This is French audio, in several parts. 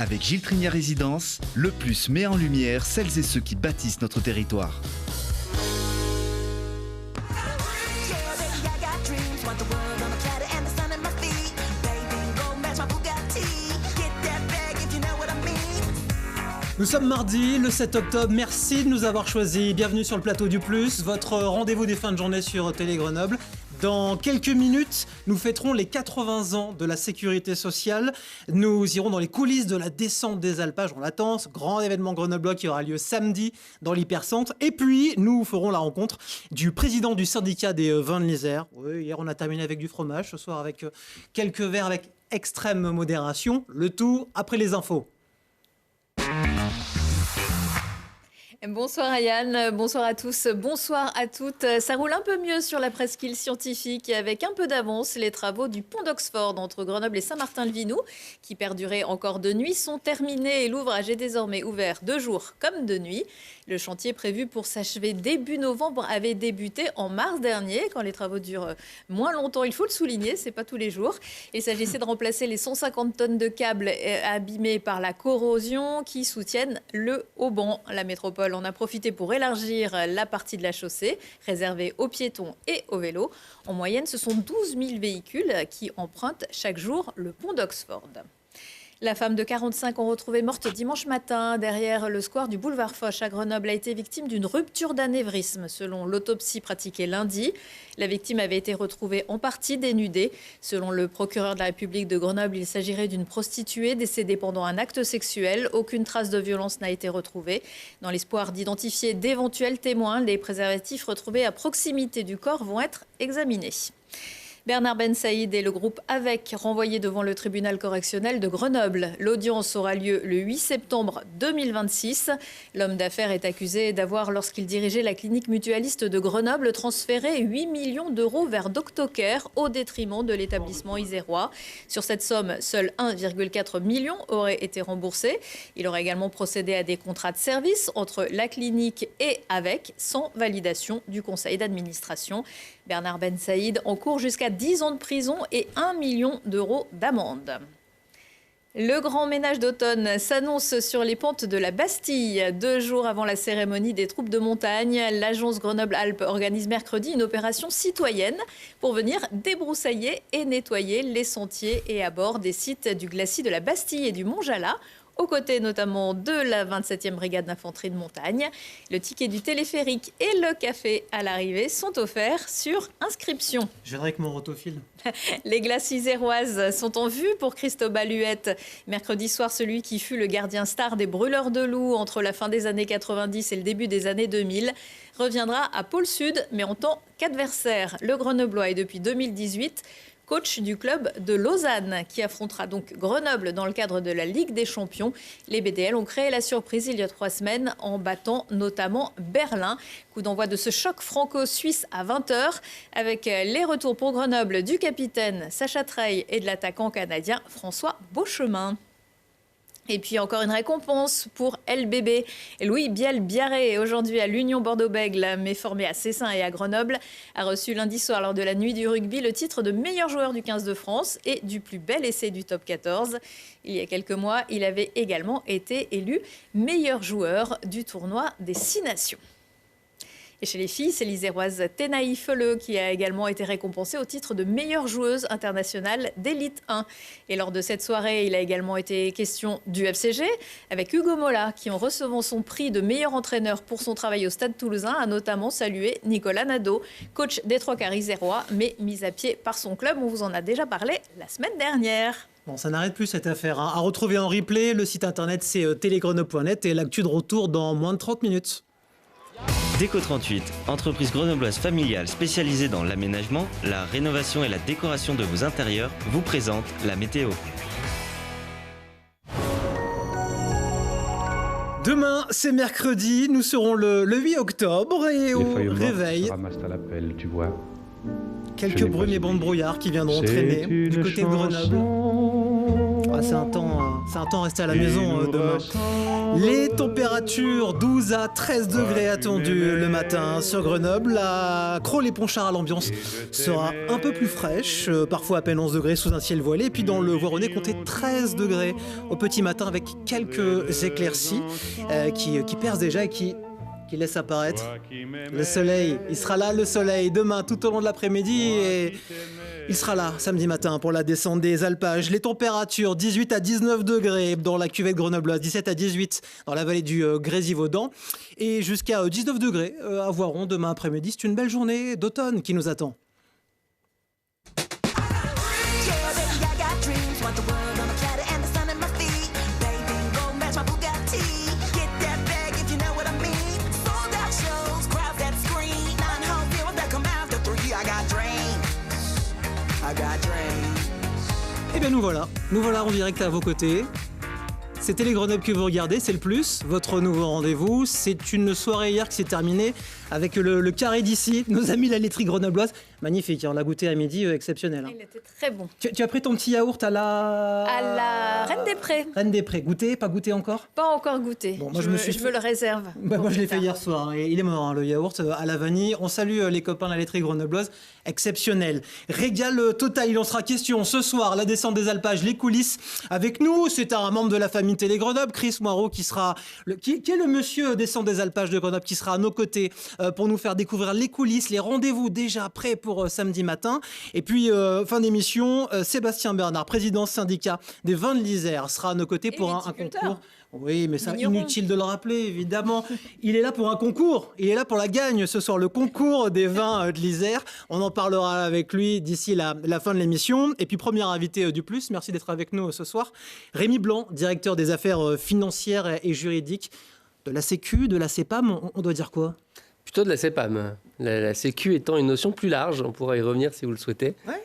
Avec Gilles Trigna Résidence, Le Plus met en lumière celles et ceux qui bâtissent notre territoire. Nous sommes mardi, le 7 octobre, merci de nous avoir choisis. Bienvenue sur le plateau du Plus, votre rendez-vous des fins de journée sur Télé Grenoble. Dans quelques minutes, nous fêterons les 80 ans de la sécurité sociale. Nous irons dans les coulisses de la descente des alpages, on l'attend, ce grand événement grenoblois qui aura lieu samedi dans l'hypercentre. Et puis, nous ferons la rencontre du président du syndicat des vins de l'Isère. Oui, hier, on a terminé avec du fromage, ce soir avec quelques verres avec extrême modération. Le tout après les infos. Bonsoir Ayane, bonsoir à tous, bonsoir à toutes. Ça roule un peu mieux sur la presqu'île scientifique avec un peu d'avance. Les travaux du pont d'Oxford entre Grenoble et Saint-Martin-le-Vinoux, qui perduraient encore de nuit, sont terminés et l'ouvrage est désormais ouvert de jour comme de nuit. Le chantier prévu pour s'achever début novembre avait débuté en mars dernier, quand les travaux durent moins longtemps, il faut le souligner, c'est pas tous les jours. Il s'agissait de remplacer les 150 tonnes de câbles abîmés par la corrosion qui soutiennent le haubans. La métropole en a profité pour élargir la partie de la chaussée réservée aux piétons et aux vélos. En moyenne, ce sont 12 000 véhicules qui empruntent chaque jour le pont d'Oxford. La femme de 45 ans retrouvée morte dimanche matin derrière le square du boulevard Foch à Grenoble a été victime d'une rupture d'anévrisme selon l'autopsie pratiquée lundi. La victime avait été retrouvée en partie dénudée. Selon le procureur de la République de Grenoble, il s'agirait d'une prostituée décédée pendant un acte sexuel. Aucune trace de violence n'a été retrouvée. Dans l'espoir d'identifier d'éventuels témoins, les préservatifs retrouvés à proximité du corps vont être examinés. Bernard Ben Saïd et le groupe AVEC renvoyés devant le tribunal correctionnel de Grenoble. L'audience aura lieu le 8 septembre 2026. L'homme d'affaires est accusé d'avoir, lorsqu'il dirigeait la clinique mutualiste de Grenoble, transféré 8 millions d'euros vers DoctoCare au détriment de l'établissement isérois. Sur cette somme, seul 1,4 million aurait été remboursé. Il aurait également procédé à des contrats de service entre la clinique et AVEC sans validation du conseil d'administration. Bernard Ben Saïd encourt jusqu'à 10 ans de prison et 1 million d'euros d'amende. Le grand ménage d'automne s'annonce sur les pentes de la Bastille. 2 jours avant la cérémonie des troupes de montagne, l'agence Grenoble-Alpes organise mercredi une opération citoyenne pour venir débroussailler et nettoyer les sentiers et abords des sites du glacis de la Bastille et du Mont-Jallat, aux côtés notamment de la 27e brigade d'infanterie de montagne. Le ticket du téléphérique et le café à l'arrivée sont offerts sur inscription. Je viendrai avec mon rotophile. Les glaces iséroises sont en vue pour Cristobal Huette. Mercredi soir, celui qui fut le gardien star des brûleurs de loups entre la fin des années 90 et le début des années 2000 reviendra à Pôle Sud, mais en tant qu'adversaire. Le Grenoblois est depuis 2018 coach du club de Lausanne, qui affrontera donc Grenoble dans le cadre de la Ligue des Champions. Les BDL ont créé la surprise il y a 3 semaines en battant notamment Berlin. Coup d'envoi de ce choc franco-suisse à 20h, avec les retours pour Grenoble du capitaine Sacha Treille et de l'attaquant canadien François Beauchemin. Et puis encore une récompense pour LBB. Louis Biel-Biarré, aujourd'hui à l'Union Bordeaux-Bègles, mais formé à Cessin et à Grenoble, a reçu lundi soir lors de la nuit du rugby le titre de meilleur joueur du 15 de France et du plus bel essai du top 14. Il y a quelques mois, il avait également été élu meilleur joueur du tournoi des 6 nations. Et chez les filles, c'est l'Iséroise Tenaï Feleux qui a également été récompensée au titre de meilleure joueuse internationale d'élite 1. Et lors de cette soirée, il a également été question du FCG, avec Hugo Mola, qui en recevant son prix de meilleur entraîneur pour son travail au Stade Toulousain, a notamment salué Nicolas Nadeau, coach des Trois Quarts isérois, mais mis à pied par son club. On vous en a déjà parlé la semaine dernière. Bon, ça n'arrête plus cette affaire. À retrouver en replay, le site internet c'est télégrenoble.net et l'actu de retour dans moins de 30 minutes. Déco38, entreprise grenobloise familiale spécialisée dans l'aménagement, la rénovation et la décoration de vos intérieurs, vous présente la météo. Demain, c'est mercredi, nous serons le 8 octobre et au réveil, ramassent à l'appel, tu vois. quelques brumes et bancs de brouillard qui viendront traîner du côté de Grenoble. Ah, c'est un temps C'est un temps resté à la maison demain. Les températures 12 à 13 degrés attendues le matin sur Grenoble. La Cros-les-Ponchards à l'ambiance sera un peu plus fraîche, parfois à peine 11 degrés sous un ciel voilé. Et puis dans le Voironnais, comptez 13 degrés au petit matin avec quelques éclaircies qui percent déjà et qui laissent apparaître le soleil. Il sera là, le soleil, demain tout au long de l'après-midi et il sera là samedi matin pour la descente des alpages. Les températures 18 à 19 degrés dans la cuvette grenobloise, 17 à 18 dans la vallée du Grésivaudan et jusqu'à 19 degrés à Voiron demain après-midi. C'est une belle journée d'automne qui nous attend. Et bien nous voilà en direct à vos côtés. C'est Télé Grenoble que vous regardez, c'est le plus, votre nouveau rendez-vous. C'est une soirée hier qui s'est terminée avec le carré d'ici, nos amis la laiterie grenobloise. Magnifique, on l'a goûté à midi, exceptionnel. Il était très bon. Tu as pris ton petit yaourt à la Reine des Prés. Reine des Prés. Goûté, pas goûté encore? Pas encore goûté. Bon, moi je me le réserve. Moi je l'ai fait hier soir, et il est mort le yaourt à la vanille. On salue les copains de la laiterie grenobloise, exceptionnel. Régal total, il en sera question ce soir, la descente des alpages, les coulisses. Avec nous, c'est un membre de la famille Télé Grenoble, Chris Moirot, qui est le monsieur descente des alpages de Grenoble, qui sera à nos côtés pour nous faire découvrir les coulisses, les rendez-vous déjà prêts pour samedi matin. Et puis, fin d'émission, Sébastien Bernard, président syndicat des vins de l'Isère, sera à nos côtés pour un concours. Oui, mais c'est inutile de le rappeler, évidemment. Il est là pour un concours. Il est là pour la gagne ce soir, le concours des vins de l'Isère. On en parlera avec lui d'ici la fin de l'émission. Et puis, premier invité du Plus, merci d'être avec nous ce soir. Rémi Blanc, directeur des affaires financières et juridiques de la Sécu, de la CEPAM. On doit dire quoi? Plutôt de la CEPAM. La Sécu étant une notion plus large, on pourra y revenir si vous le souhaitez. Ouais.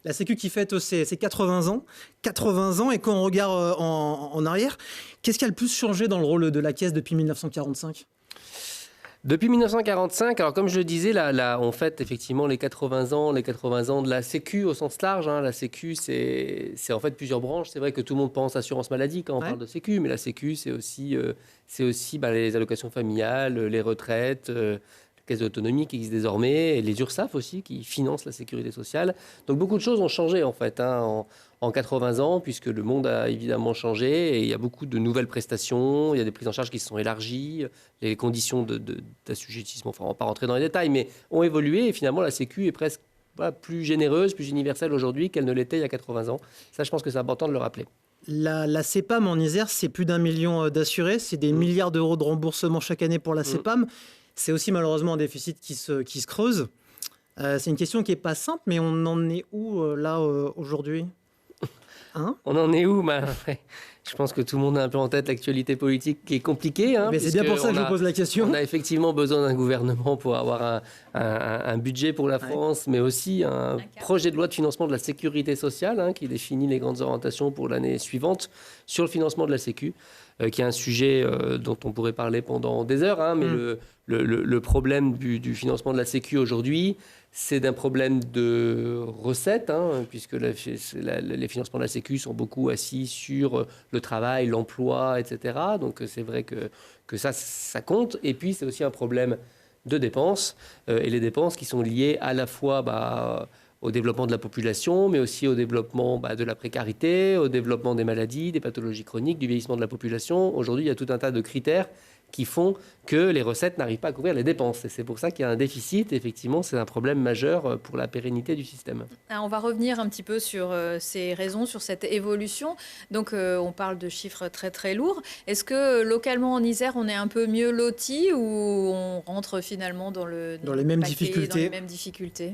La Sécu qui fête ses 80 ans. 80 ans, et quand on regarde en arrière, qu'est-ce qui a le plus changé dans le rôle de la Caisse depuis 1945 ? Depuis 1945, alors comme je le disais, là, on fête effectivement les 80 ans de la Sécu au sens large. La Sécu, c'est en fait plusieurs branches. C'est vrai que tout le monde pense assurance maladie quand on parle de Sécu, mais la Sécu, c'est aussi les allocations familiales, les retraites, la caisse d'autonomie qui existe désormais, et les URSSAF aussi qui financent la sécurité sociale. Donc beaucoup de choses ont changé en fait en 80 ans, puisque le monde a évidemment changé et il y a beaucoup de nouvelles prestations, il y a des prises en charge qui se sont élargies, les conditions d'assujettissement, enfin on ne va pas rentrer dans les détails, mais ont évolué et finalement la Sécu est presque plus généreuse, plus universelle aujourd'hui qu'elle ne l'était il y a 80 ans. Ça, je pense que c'est important de le rappeler. La CEPAM en Isère, c'est plus d'1 million d'assurés, c'est des milliards d'euros de remboursement chaque année pour la CEPAM. C'est aussi malheureusement un déficit qui se creuse. C'est une question qui n'est pas simple, mais on en est où aujourd'hui ? On en est où ? Je pense que tout le monde a un peu en tête l'actualité politique qui est compliquée. Mais c'est bien pour ça que je vous pose la question. On a effectivement besoin d'un gouvernement pour avoir un budget pour la France, mais aussi un projet de loi de financement de la sécurité sociale qui définit les grandes orientations pour l'année suivante sur le financement de la Sécu, qui est un sujet dont on pourrait parler pendant des heures. Mais le problème du financement de la Sécu aujourd'hui, c'est d'un problème de recettes, puisque les financements de la Sécu sont beaucoup assis sur le travail, l'emploi, etc. Donc c'est vrai que ça compte. Et puis c'est aussi un problème de dépenses, et les dépenses qui sont liées à la fois au développement de la population, mais aussi au développement de la précarité, au développement des maladies, des pathologies chroniques, du vieillissement de la population. Aujourd'hui, il y a tout un tas de critères qui font que les recettes n'arrivent pas à couvrir les dépenses. Et c'est pour ça qu'il y a un déficit. Effectivement, c'est un problème majeur pour la pérennité du système. On va revenir un petit peu sur ces raisons, sur cette évolution. Donc, on parle de chiffres très, très lourds. Est-ce que localement en Isère, on est un peu mieux loti ou on rentre finalement dans les mêmes difficultés ?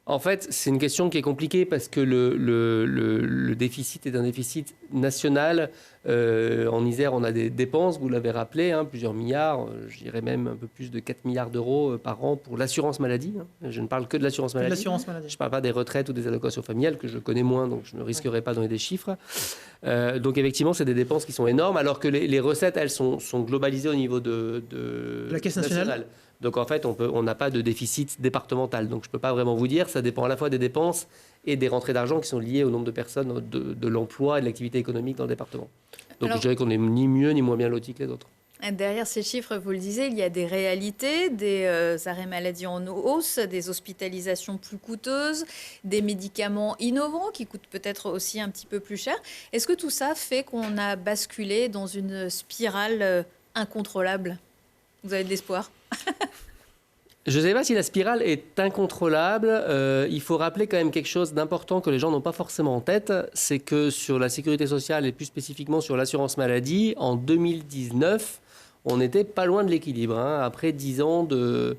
En fait, c'est une question qui est compliquée parce que le déficit est un déficit national. En Isère, on a des dépenses, vous l'avez rappelé, plusieurs milliards, je dirais même un peu plus de 4 milliards d'euros par an pour l'assurance maladie. Je ne parle que de l'assurance maladie. Je ne parle pas des retraites ou des allocations familiales que je connais moins, donc je ne risquerai pas de donner des chiffres. Donc effectivement, c'est des dépenses qui sont énormes, alors que les recettes, elles, sont globalisées au niveau de la Caisse nationale. Donc en fait, on n'a pas de déficit départemental. Donc je ne peux pas vraiment vous dire, ça dépend à la fois des dépenses et des rentrées d'argent qui sont liées au nombre de personnes, de l'emploi et de l'activité économique dans le département. Donc je dirais qu'on n'est ni mieux ni moins bien lotis que les autres. Derrière ces chiffres, vous le disiez, il y a des réalités, des arrêts maladie en hausse, des hospitalisations plus coûteuses, des médicaments innovants qui coûtent peut-être aussi un petit peu plus cher. Est-ce que tout ça fait qu'on a basculé dans une spirale incontrôlable ? Vous avez de l'espoir ? Je ne sais pas si la spirale est incontrôlable. Il faut rappeler quand même quelque chose d'important que les gens n'ont pas forcément en tête. C'est que sur la sécurité sociale et plus spécifiquement sur l'assurance maladie, en 2019, on n'était pas loin de l'équilibre. Après 10 ans de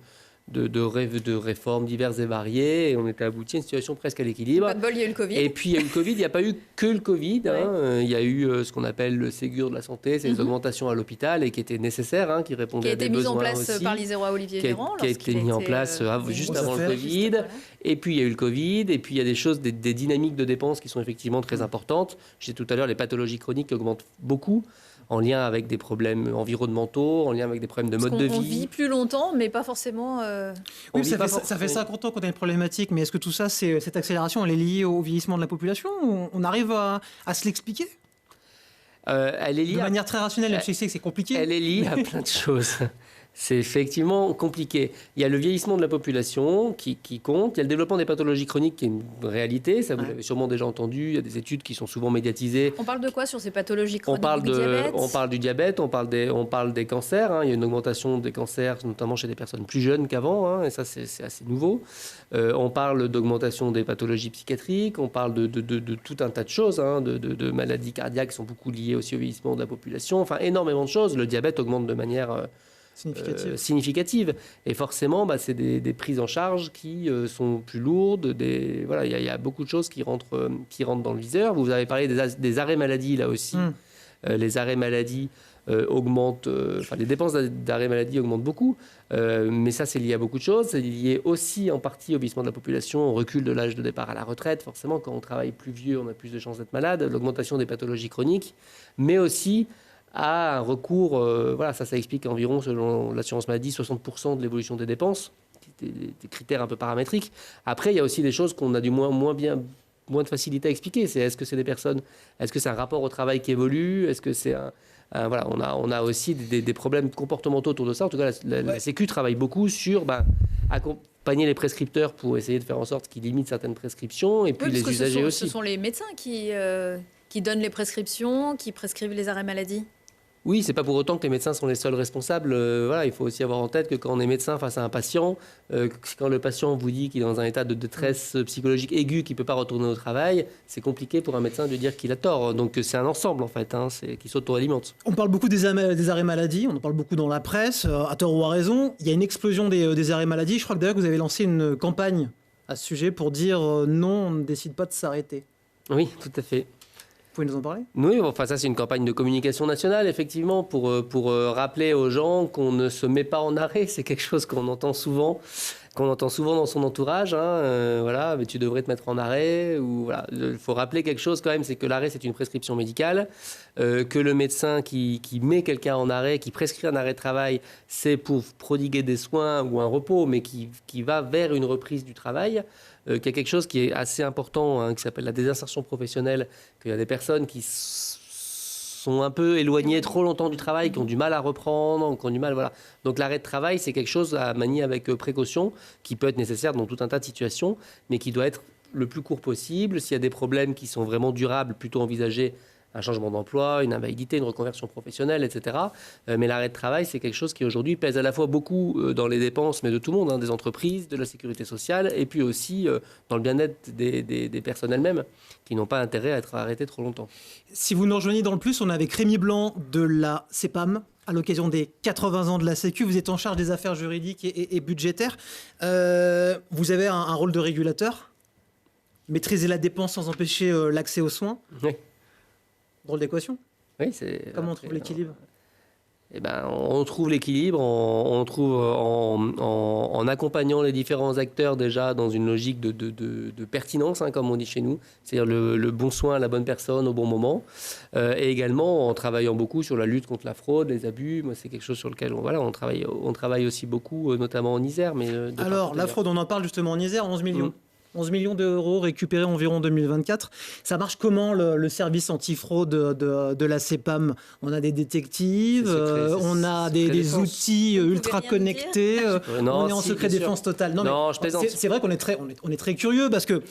réformes diverses et variées, et on était abouti à une situation presque à l'équilibre. Pas de bol, il y a eu le Covid. Et puis il y a eu le Covid, il n'y a pas eu que le Covid. Ouais. Il y a eu ce qu'on appelle le Ségur de la santé, c'est les augmentations à l'hôpital et qui étaient nécessaires, qui répondaient à des besoins aussi. Qui a été mis en place par l'Isérois Olivier Véran. Qui a été mis en place juste avant le Covid. Et puis il y a eu le Covid, et puis il y a des choses, des dynamiques de dépenses qui sont effectivement très importantes. Je disais tout à l'heure, les pathologies chroniques augmentent beaucoup, en lien avec des problèmes environnementaux, en lien avec des problèmes de mode de vie. On vit plus longtemps, mais pas forcément... Oui, ça fait 50 ans qu'on a une problématique, mais est-ce que tout ça, cette accélération, elle est liée au vieillissement de la population ? On arrive à se l'expliquer ? Elle est liée de manière très rationnelle, même si je sais que c'est compliqué. Elle est liée à plein de choses. C'est effectivement compliqué. Il y a le vieillissement de la population qui compte. Il y a le développement des pathologies chroniques qui est une réalité. Ça, vous l'avez sûrement déjà entendu. Il y a des études qui sont souvent médiatisées. On parle de quoi sur ces pathologies chroniques ? On parle du diabète, on parle des cancers. Il y a une augmentation des cancers, notamment chez des personnes plus jeunes qu'avant. Et ça, c'est assez nouveau. On parle d'augmentation des pathologies psychiatriques. On parle de tout un tas de choses, de maladies cardiaques qui sont beaucoup liées aussi au vieillissement de la population. Enfin, énormément de choses. Le diabète augmente de manière... significative. Et forcément, c'est des prises en charge qui sont plus lourdes. Il y a beaucoup de choses qui rentrent dans le viseur. Vous avez parlé des arrêts maladie, là aussi. Les arrêts maladie augmentent... les dépenses d'arrêt maladie augmentent beaucoup. Mais ça, c'est lié à beaucoup de choses. C'est lié aussi en partie au vieillissement de la population, au recul de l'âge de départ à la retraite. Forcément, quand on travaille plus vieux, on a plus de chances d'être malade. L'augmentation des pathologies chroniques. Mais aussi... à un recours, ça explique environ, selon l'assurance maladie, 60% de l'évolution des dépenses, des critères un peu paramétriques. Après, il y a aussi des choses qu'on a du moins de facilité à expliquer. Est-ce que c'est des personnes, est-ce que c'est un rapport au travail qui évolue, est-ce que c'est on a aussi des problèmes comportementaux autour de ça. En tout cas, la Sécu travaille beaucoup sur accompagner les prescripteurs pour essayer de faire en sorte qu'ils limitent certaines prescriptions, et puis les usagers aussi. Ce sont les médecins qui donnent les prescriptions, qui prescrivent les arrêts maladie. Oui, c'est pas pour autant que les médecins sont les seuls responsables. Il faut aussi avoir en tête que quand on est médecin face à un patient, quand le patient vous dit qu'il est dans un état de détresse psychologique aiguë, qu'il ne peut pas retourner au travail, c'est compliqué pour un médecin de dire qu'il a tort. Donc c'est un ensemble en fait, qui s'auto-alimente. On parle beaucoup des arrêts maladie, on en parle beaucoup dans la presse, à tort ou à raison. Il y a une explosion des arrêts maladie. Je crois que d'ailleurs vous avez lancé une campagne à ce sujet pour dire non, on ne décide pas de s'arrêter. Oui, tout à fait. Vous pouvez nous en parler ? Oui, ça c'est une campagne de communication nationale, effectivement, pour rappeler aux gens qu'on ne se met pas en arrêt. C'est quelque chose qu'on entend souvent dans son entourage. Mais tu devrais te mettre en arrêt. Il faut rappeler quelque chose quand même, c'est que l'arrêt c'est une prescription médicale, que le médecin qui met quelqu'un en arrêt, qui prescrit un arrêt de travail, c'est pour prodiguer des soins ou un repos, mais qui va vers une reprise du travail. Qu'il y a quelque chose qui est assez important, qui s'appelle la désinsertion professionnelle, qu'il y a des personnes qui sont un peu éloignées trop longtemps du travail, qui ont du mal à reprendre, qui ont du mal, voilà. Donc l'arrêt de travail, c'est quelque chose à manier avec précaution, qui peut être nécessaire dans tout un tas de situations, mais qui doit être le plus court possible. S'il y a des problèmes qui sont vraiment durables, plutôt envisager un changement d'emploi, une invalidité, une reconversion professionnelle, etc. Mais l'arrêt de travail, c'est quelque chose qui aujourd'hui pèse à la fois beaucoup dans les dépenses, mais de tout le monde, des entreprises, de la sécurité sociale, et puis aussi dans le bien-être des personnes elles-mêmes, qui n'ont pas intérêt à être arrêtées trop longtemps. Si vous nous rejoignez dans le plus, on est avec Rémi Blanc de la CEPAM, à l'occasion des 80 ans de la Sécu. Vous êtes en charge des affaires juridiques et budgétaires. Vous avez un rôle de régulateur, maîtriser la dépense sans empêcher l'accès aux soins. Oui. Drôle d'équation. Oui, c'est... Comment on trouve l'équilibre ? Eh ben, on trouve l'équilibre, on trouve en accompagnant les différents acteurs déjà dans une logique de pertinence, hein, comme on dit chez nous, c'est-à-dire le bon soin à la bonne personne au bon moment, et également en travaillant beaucoup sur la lutte contre la fraude, les abus. Moi, c'est quelque chose sur lequel on travaille aussi beaucoup, notamment en Isère. Mais alors, la fraude, on en parle justement en Isère, 11 millions. 11 millions d'euros récupérés environ en 2024. Ça marche comment le service antifraude de la CEPAM? On a des détectives, on a des outils ultra connectés, on est en secret défense totale. Non, je plaisante. C'est vrai qu'on est très curieux parce que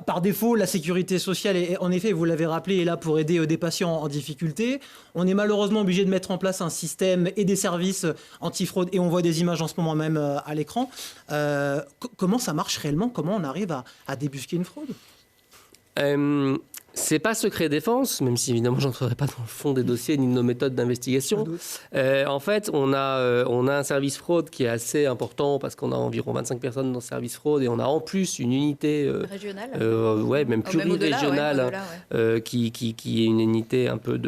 par défaut, la sécurité sociale, en effet, vous l'avez rappelé, est là pour aider des patients en difficulté. On est malheureusement obligé de mettre en place un système et des services anti-fraude, et on voit des images en ce moment même à l'écran. Comment ça marche réellement? Comment on arrive à débusquer une fraude? C'est pas secret défense, même si évidemment je n'entrerai pas dans le fond des dossiers ni de nos méthodes d'investigation. En fait, on a un service fraude qui est assez important parce qu'on a environ 25 personnes dans ce service fraude et on a en plus une unité régionale, même plurirégionale, qui est une unité un peu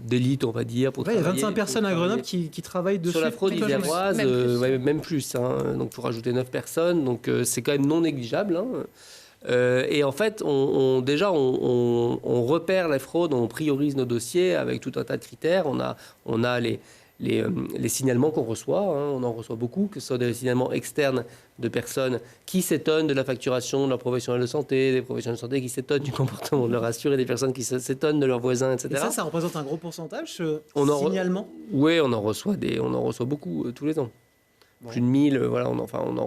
d'élite, on va dire. Il y a 25 personnes à Grenoble qui travaillent dessus. Sur la fraude iséroise, même plus. Donc pour rajouter 9 personnes, donc c'est quand même non négligeable. Hein. Et en fait, on repère les fraudes, on priorise nos dossiers avec tout un tas de critères. On a les signalements qu'on reçoit, hein, on en reçoit beaucoup, que ce soit des signalements externes de personnes qui s'étonnent de la facturation de leurs professionnels de santé, des professionnels de santé qui s'étonnent du comportement de leur assuré, des personnes qui s'étonnent de leurs voisins, etc. Et ça représente un gros pourcentage, ce signalement? Oui, on en reçoit beaucoup tous les ans. Plus de 1000, voilà, on en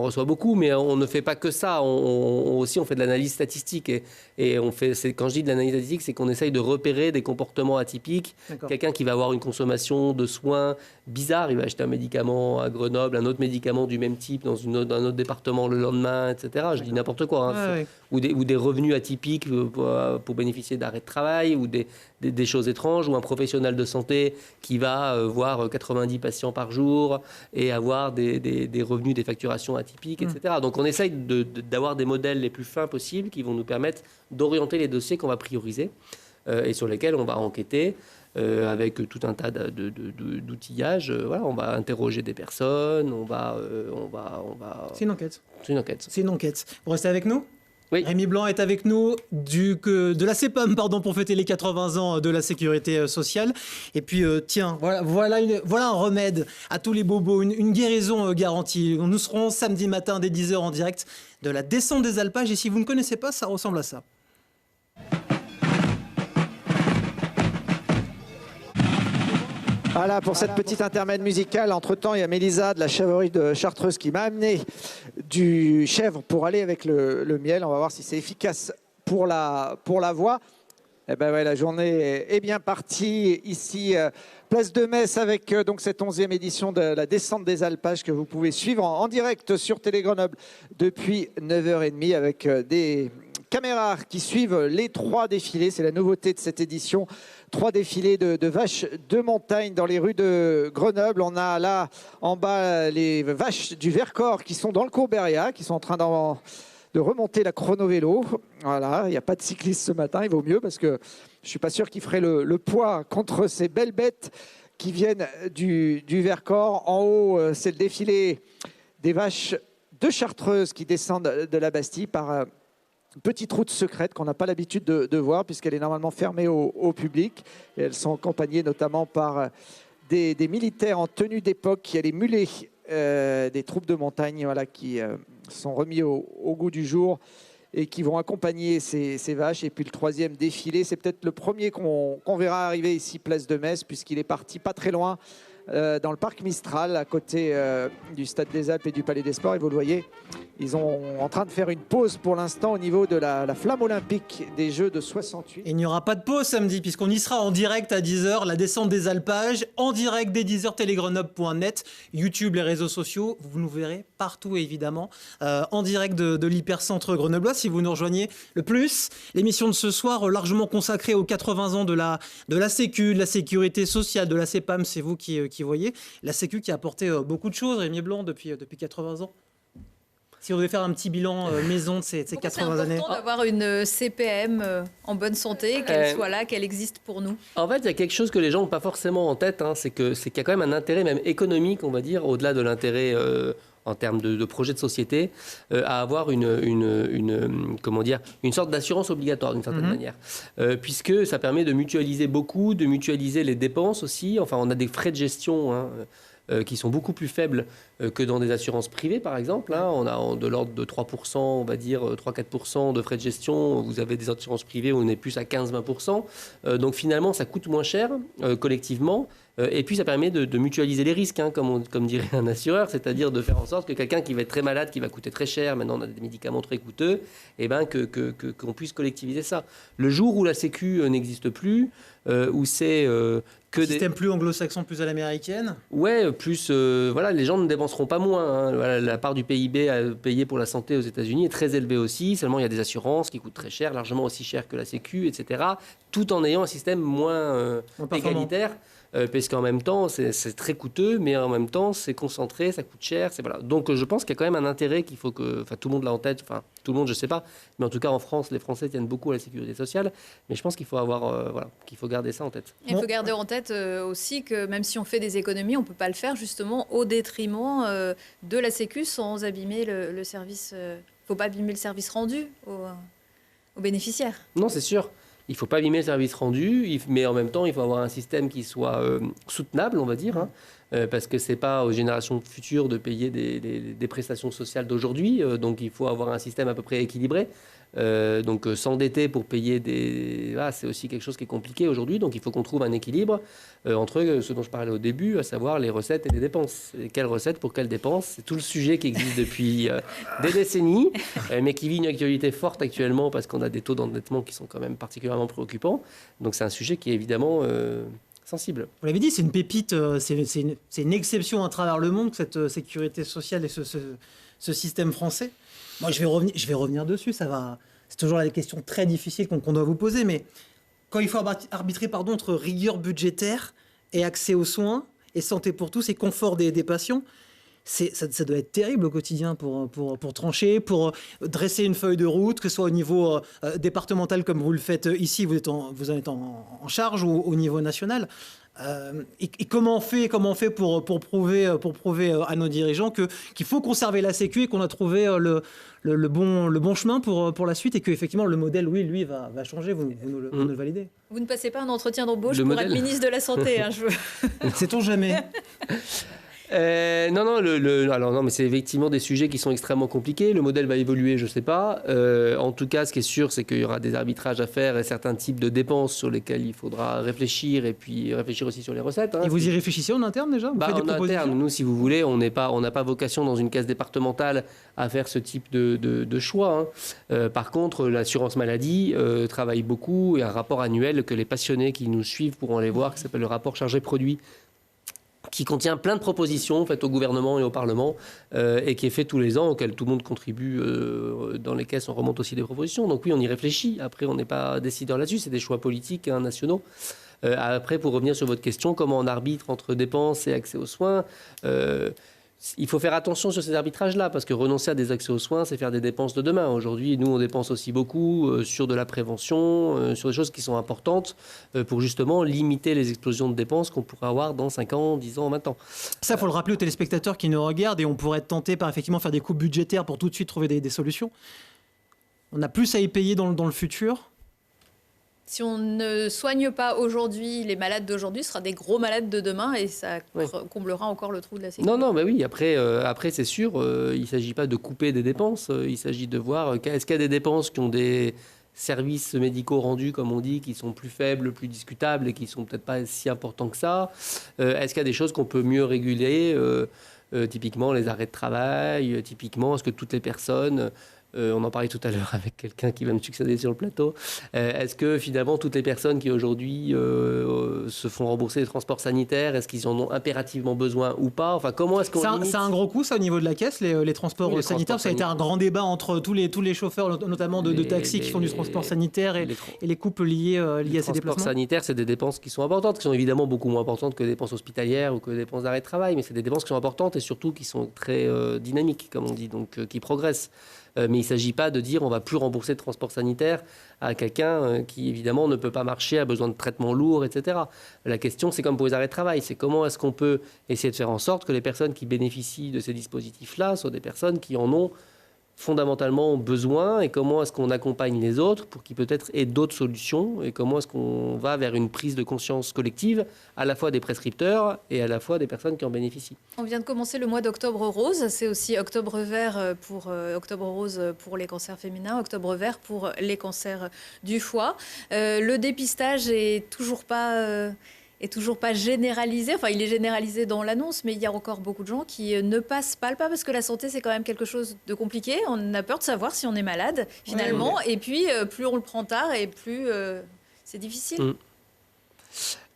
reçoit beaucoup, mais on ne fait pas que ça. On fait de l'analyse statistique et quand je dis de l'analyse statistique, c'est qu'on essaye de repérer des comportements atypiques. Quelqu'un qui va avoir une consommation de soins bizarre, il va acheter un médicament à Grenoble, un autre médicament du même type dans un autre département le lendemain, etc. Je dis n'importe quoi. Hein. Ou des revenus atypiques pour bénéficier d'arrêt de travail, ou des choses étranges, ou un professionnel de santé qui va voir 90 patients par jour et avoir des revenus, des facturations atypiques, etc. Donc on essaye d'avoir des modèles les plus fins possibles qui vont nous permettre d'orienter les dossiers qu'on va prioriser et sur lesquels on va enquêter avec tout un tas d'outillages. On va interroger des personnes, on va... C'est une enquête. C'est une enquête. Vous restez avec nous? Oui. Rémi Blanc est avec nous de la CEPAM, pour fêter les 80 ans de la sécurité sociale. Et puis, voilà un remède à tous les bobos, une guérison garantie. Nous serons samedi matin dès 10h en direct de la descente des alpages. Et si vous ne connaissez pas, ça ressemble à ça. Voilà pour cette petite intermède musicale. Entre-temps, il y a Mélisa de la chèvrerie de Chartreuse qui m'a amené du chèvre pour aller avec le miel. On va voir si c'est efficace pour la voix. Eh ben ouais, la journée est bien partie ici, place de Metz, avec donc cette 11e édition de la descente des alpages que vous pouvez suivre en direct sur Télé Grenoble depuis 9h30 avec des caméras qui suivent les 3 défilés. C'est la nouveauté de cette édition. 3 défilés de vaches de montagne dans les rues de Grenoble. On a là en bas les vaches du Vercors qui sont dans le Courbéria, qui sont en train de remonter la chrono-vélo. Voilà, il n'y a pas de cycliste ce matin, il vaut mieux parce que je ne suis pas sûr qu'il ferait le poids contre ces belles bêtes qui viennent du Vercors. En haut, c'est le défilé des vaches de Chartreuse qui descendent de la Bastille par une petite route secrète qu'on n'a pas l'habitude de voir puisqu'elle est normalement fermée au public. Et elles sont accompagnées notamment par des militaires en tenue d'époque. Il y a les mulets des troupes de montagne qui sont remis au goût du jour et qui vont accompagner ces vaches. Et puis le 3e défilé, c'est peut-être le premier qu'on verra arriver ici, place de Metz, puisqu'il est parti pas très loin dans le parc Mistral, à côté du Stade des Alpes et du Palais des Sports. Et vous le voyez, ils sont en train de faire une pause pour l'instant au niveau de la flamme olympique des Jeux de 68. Et il n'y aura pas de pause samedi, puisqu'on y sera en direct à 10h, la descente des alpages, en direct dès 10h, télégrenoble.net, YouTube, les réseaux sociaux. Vous nous verrez partout, évidemment, en direct de l'hypercentre grenoblois. Si vous nous rejoignez le plus, l'émission de ce soir, largement consacrée aux 80 ans de la Sécu, de la sécurité sociale, de la CEPAM, c'est vous qui voyez. La Sécu qui a apporté beaucoup de choses, Rémi Blanc, depuis 80 ans. Si on devait faire un petit bilan maison de ces 80 années. C'est important d'avoir une CPM en bonne santé, qu'elle soit là, qu'elle existe pour nous. En fait, il y a quelque chose que les gens n'ont pas forcément en tête, c'est qu'il y a quand même un intérêt même économique, on va dire, au-delà de l'intérêt en termes de projet de société, à avoir comment dire, une sorte d'assurance obligatoire d'une certaine manière. Puisque ça permet de mutualiser beaucoup, de mutualiser les dépenses aussi. Enfin, on a des frais de gestion qui sont beaucoup plus faibles que dans des assurances privées, par exemple. On a de l'ordre de 3%, on va dire 3-4% de frais de gestion. Vous avez des assurances privées où on est plus à 15-20%. Donc finalement, ça coûte moins cher collectivement. Et puis, ça permet de mutualiser les risques, comme dirait un assureur, c'est-à-dire de faire en sorte que quelqu'un qui va être très malade, qui va coûter très cher, maintenant on a des médicaments très coûteux, qu'on puisse collectiviser ça. Le jour où la Sécu n'existe plus, où c'est que des systèmes plus anglo-saxons, plus à l'américaine. Ouais, plus les gens ne dépenseront pas moins. La part du PIB à payer pour la santé aux États-Unis est très élevée aussi. Seulement, il y a des assurances qui coûtent très cher, largement aussi cher que la Sécu, etc. Tout en ayant un système moins égalitaire. Parce qu'en même temps, c'est très coûteux, mais en même temps, c'est concentré, ça coûte cher. Voilà. Donc, je pense qu'il y a quand même un intérêt qu'il faut que... Enfin, tout le monde l'a en tête. Enfin, tout le monde, je ne sais pas. Mais en tout cas, en France, les Français tiennent beaucoup à la sécurité sociale. Mais je pense qu'il faut qu'il faut garder ça en tête. Il faut garder en tête aussi que même si on fait des économies, on ne peut pas le faire justement au détriment de la Sécu sans abîmer le service. Il ne faut pas abîmer le service rendu aux bénéficiaires. Non, c'est sûr. Il ne faut pas abîmer le service rendu, mais en même temps, il faut avoir un système qui soit soutenable, on va dire, parce que ce n'est pas aux générations futures de payer des prestations sociales d'aujourd'hui. Donc, il faut avoir un système à peu près équilibré. Donc, s'endetter pour payer c'est aussi quelque chose qui est compliqué aujourd'hui. Donc, il faut qu'on trouve un équilibre entre ce dont je parlais au début, à savoir les recettes et les dépenses. Et quelles recettes pour quelles dépenses? C'est tout le sujet qui existe depuis des décennies, mais qui vit une actualité forte actuellement parce qu'on a des taux d'endettement qui sont quand même particulièrement préoccupants. Donc, c'est un sujet qui est évidemment sensible. Vous l'avez dit, c'est une pépite, c'est une exception à travers le monde, cette sécurité sociale et ce système français. Moi, je vais revenir dessus, ça va. C'est toujours la question très difficile qu'on doit vous poser, mais quand il faut arbitrer entre rigueur budgétaire et accès aux soins, et santé pour tous, et confort des patients, ça doit être terrible au quotidien pour trancher, pour dresser une feuille de route, que ce soit au niveau départemental comme vous le faites ici, vous en êtes en charge, ou au niveau national. Et comment on fait pour prouver à nos dirigeants qu'il faut conserver la Sécu et qu'on a trouvé le bon chemin pour la suite, et qu'effectivement le modèle, lui, va changer, vous nous le validez. Vous ne passez pas un entretien d'embauche pour être ministre de la Santé, Sait-on jamais. Non, mais c'est effectivement des sujets qui sont extrêmement compliqués. Le modèle va évoluer, je ne sais pas. En tout cas, ce qui est sûr, c'est qu'il y aura des arbitrages à faire et certains types de dépenses sur lesquels il faudra réfléchir, et puis réfléchir aussi sur les recettes. Et vous y réfléchissez en interne déjà? En interne, nous, si vous voulez, on n'a pas vocation dans une caisse départementale à faire ce type de choix. Par contre, l'assurance maladie travaille beaucoup. Il y a un rapport annuel que les passionnés qui nous suivent pourront aller voir, qui s'appelle le rapport chargé-produit, qui contient plein de propositions faites au gouvernement et au Parlement, et qui est fait tous les ans, auquel tout le monde contribue. Dans les caisses, on remonte aussi des propositions. Donc oui, on y réfléchit. Après, on n'est pas décideur là-dessus. C'est des choix politiques nationaux. Après, pour revenir sur votre question, comment on arbitre entre dépenses et accès aux soins, il faut faire attention sur ces arbitrages-là, parce que renoncer à des accès aux soins, c'est faire des dépenses de demain. Aujourd'hui, nous, on dépense aussi beaucoup sur de la prévention, sur des choses qui sont importantes pour justement limiter les explosions de dépenses qu'on pourrait avoir dans 5 ans, 10 ans, 20 ans. Ça, il faut le rappeler aux téléspectateurs qui nous regardent, et on pourrait être tenté par effectivement faire des coupes budgétaires pour tout de suite trouver des solutions. On a plus à y payer dans le futur. Si on ne soigne pas aujourd'hui les malades d'aujourd'hui, ce sera des gros malades de demain, et ça comblera encore le trou de la sécurité. Non, oui. Après c'est sûr, il ne s'agit pas de couper des dépenses. Il s'agit de voir, est-ce qu'il y a des dépenses qui ont des services médicaux rendus, comme on dit, qui sont plus faibles, plus discutables, et qui ne sont peut-être pas si importants que ça. Est-ce qu'il y a des choses qu'on peut mieux réguler, typiquement les arrêts de travail, typiquement, est-ce que toutes les personnes on en parlait tout à l'heure avec quelqu'un qui va me succéder sur le plateau. Est-ce que finalement toutes les personnes qui aujourd'hui se font rembourser les transports sanitaires, est-ce qu'ils en ont impérativement besoin ou pas? Enfin, comment est-ce qu'on limite... C'est un gros coup, ça, au niveau de la caisse, les transports sanitaires. Ça a été un grand débat entre tous les chauffeurs, notamment de taxis qui font du transport sanitaire et les coupes liées à ces déplacements. Les transports sanitaires, c'est des dépenses qui sont importantes, qui sont évidemment beaucoup moins importantes que les dépenses hospitalières ou que les dépenses d'arrêt de travail, mais c'est des dépenses qui sont importantes et surtout qui sont très dynamiques, comme on dit, donc qui progressent. Mais il ne s'agit pas de dire on ne va plus rembourser de transport sanitaire à quelqu'un qui, évidemment, ne peut pas marcher, a besoin de traitements lourds, etc. La question, c'est comme pour les arrêts de travail. C'est comment est-ce qu'on peut essayer de faire en sorte que les personnes qui bénéficient de ces dispositifs-là soient des personnes qui en ont fondamentalement besoin, et comment est-ce qu'on accompagne les autres pour qu'ils peut-être aient d'autres solutions, et comment est-ce qu'on va vers une prise de conscience collective à la fois des prescripteurs et à la fois des personnes qui en bénéficient. On vient de commencer le mois d'Octobre Rose, c'est aussi Octobre Vert pour Octobre Rose pour les cancers féminins, Octobre Vert pour les cancers du foie. Le dépistage est toujours pas généralisé. Enfin, il est généralisé dans l'annonce, mais il y a encore beaucoup de gens qui ne passent pas le pas parce que la santé, c'est quand même quelque chose de compliqué. On a peur de savoir si on est malade, finalement. Ouais. Et puis, plus on le prend tard et plus c'est difficile.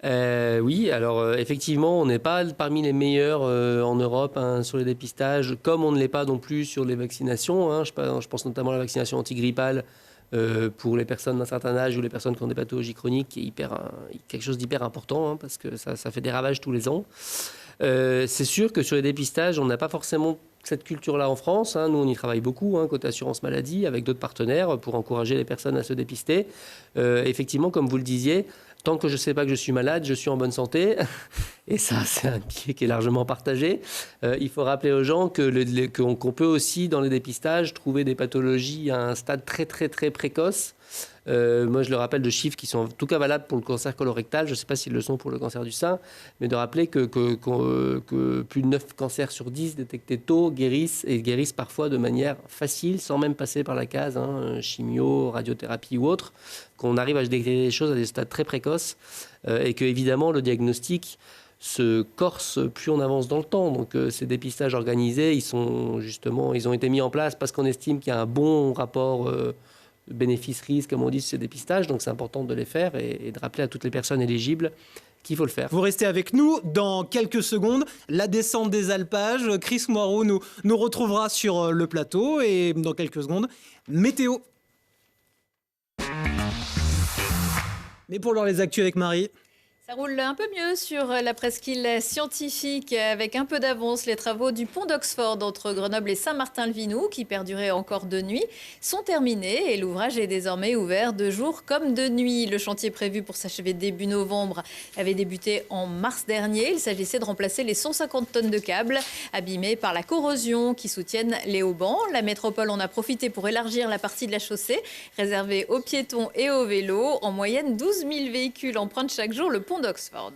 Oui, alors effectivement, on n'est pas parmi les meilleurs en Europe sur les dépistages, comme on ne l'est pas non plus sur les vaccinations. Je pense notamment à la vaccination antigrippale pour les personnes d'un certain âge ou les personnes qui ont des pathologies chroniques, qui est quelque chose d'hyper important, parce que ça fait des ravages tous les ans. C'est sûr que sur les dépistages, on n'a pas forcément cette culture-là en France. Nous, on y travaille beaucoup, côté assurance maladie, avec d'autres partenaires, pour encourager les personnes à se dépister. Effectivement, comme vous le disiez, tant que je ne sais pas que je suis malade, je suis en bonne santé. Et ça, c'est un pied qui est largement partagé. Il faut rappeler aux gens qu'on peut aussi, dans les dépistages, trouver des pathologies à un stade très, très, très précoce. Moi, je le rappelle de chiffres qui sont en tout cas valables pour le cancer colorectal. Je ne sais pas s'ils le sont pour le cancer du sein, mais de rappeler que plus de 9 cancers sur 10 détectés tôt guérissent parfois de manière facile, sans même passer par la case chimio, radiothérapie ou autre, qu'on arrive à détecter les choses à des stades très précoces et que, évidemment, le diagnostic se corse plus on avance dans le temps. Donc ces dépistages organisés, ils ont été mis en place parce qu'on estime qu'il y a un bon rapport bénéfice-risque, comme on dit, sur ces dépistages. Donc c'est important de les faire et de rappeler à toutes les personnes éligibles qu'il faut le faire. Vous restez avec nous dans quelques secondes. La descente des alpages. Chris Moireau nous retrouvera sur le plateau et dans quelques secondes, météo. Mais pour l'heure, les actus avec Marie. Ça roule un peu mieux sur la presqu'île scientifique avec un peu d'avance. Les travaux du pont d'Oxford entre Grenoble et Saint-Martin-le-Vinoux, qui perduraient encore de nuit, sont terminés et l'ouvrage est désormais ouvert de jour comme de nuit. Le chantier prévu pour s'achever début novembre avait débuté en mars dernier. Il s'agissait de remplacer les 150 tonnes de câbles abîmés par la corrosion qui soutiennent les haubans. La métropole en a profité pour élargir la partie de la chaussée réservée aux piétons et aux vélos. En moyenne, 12 000 véhicules empruntent chaque jour le pont d'Oxford.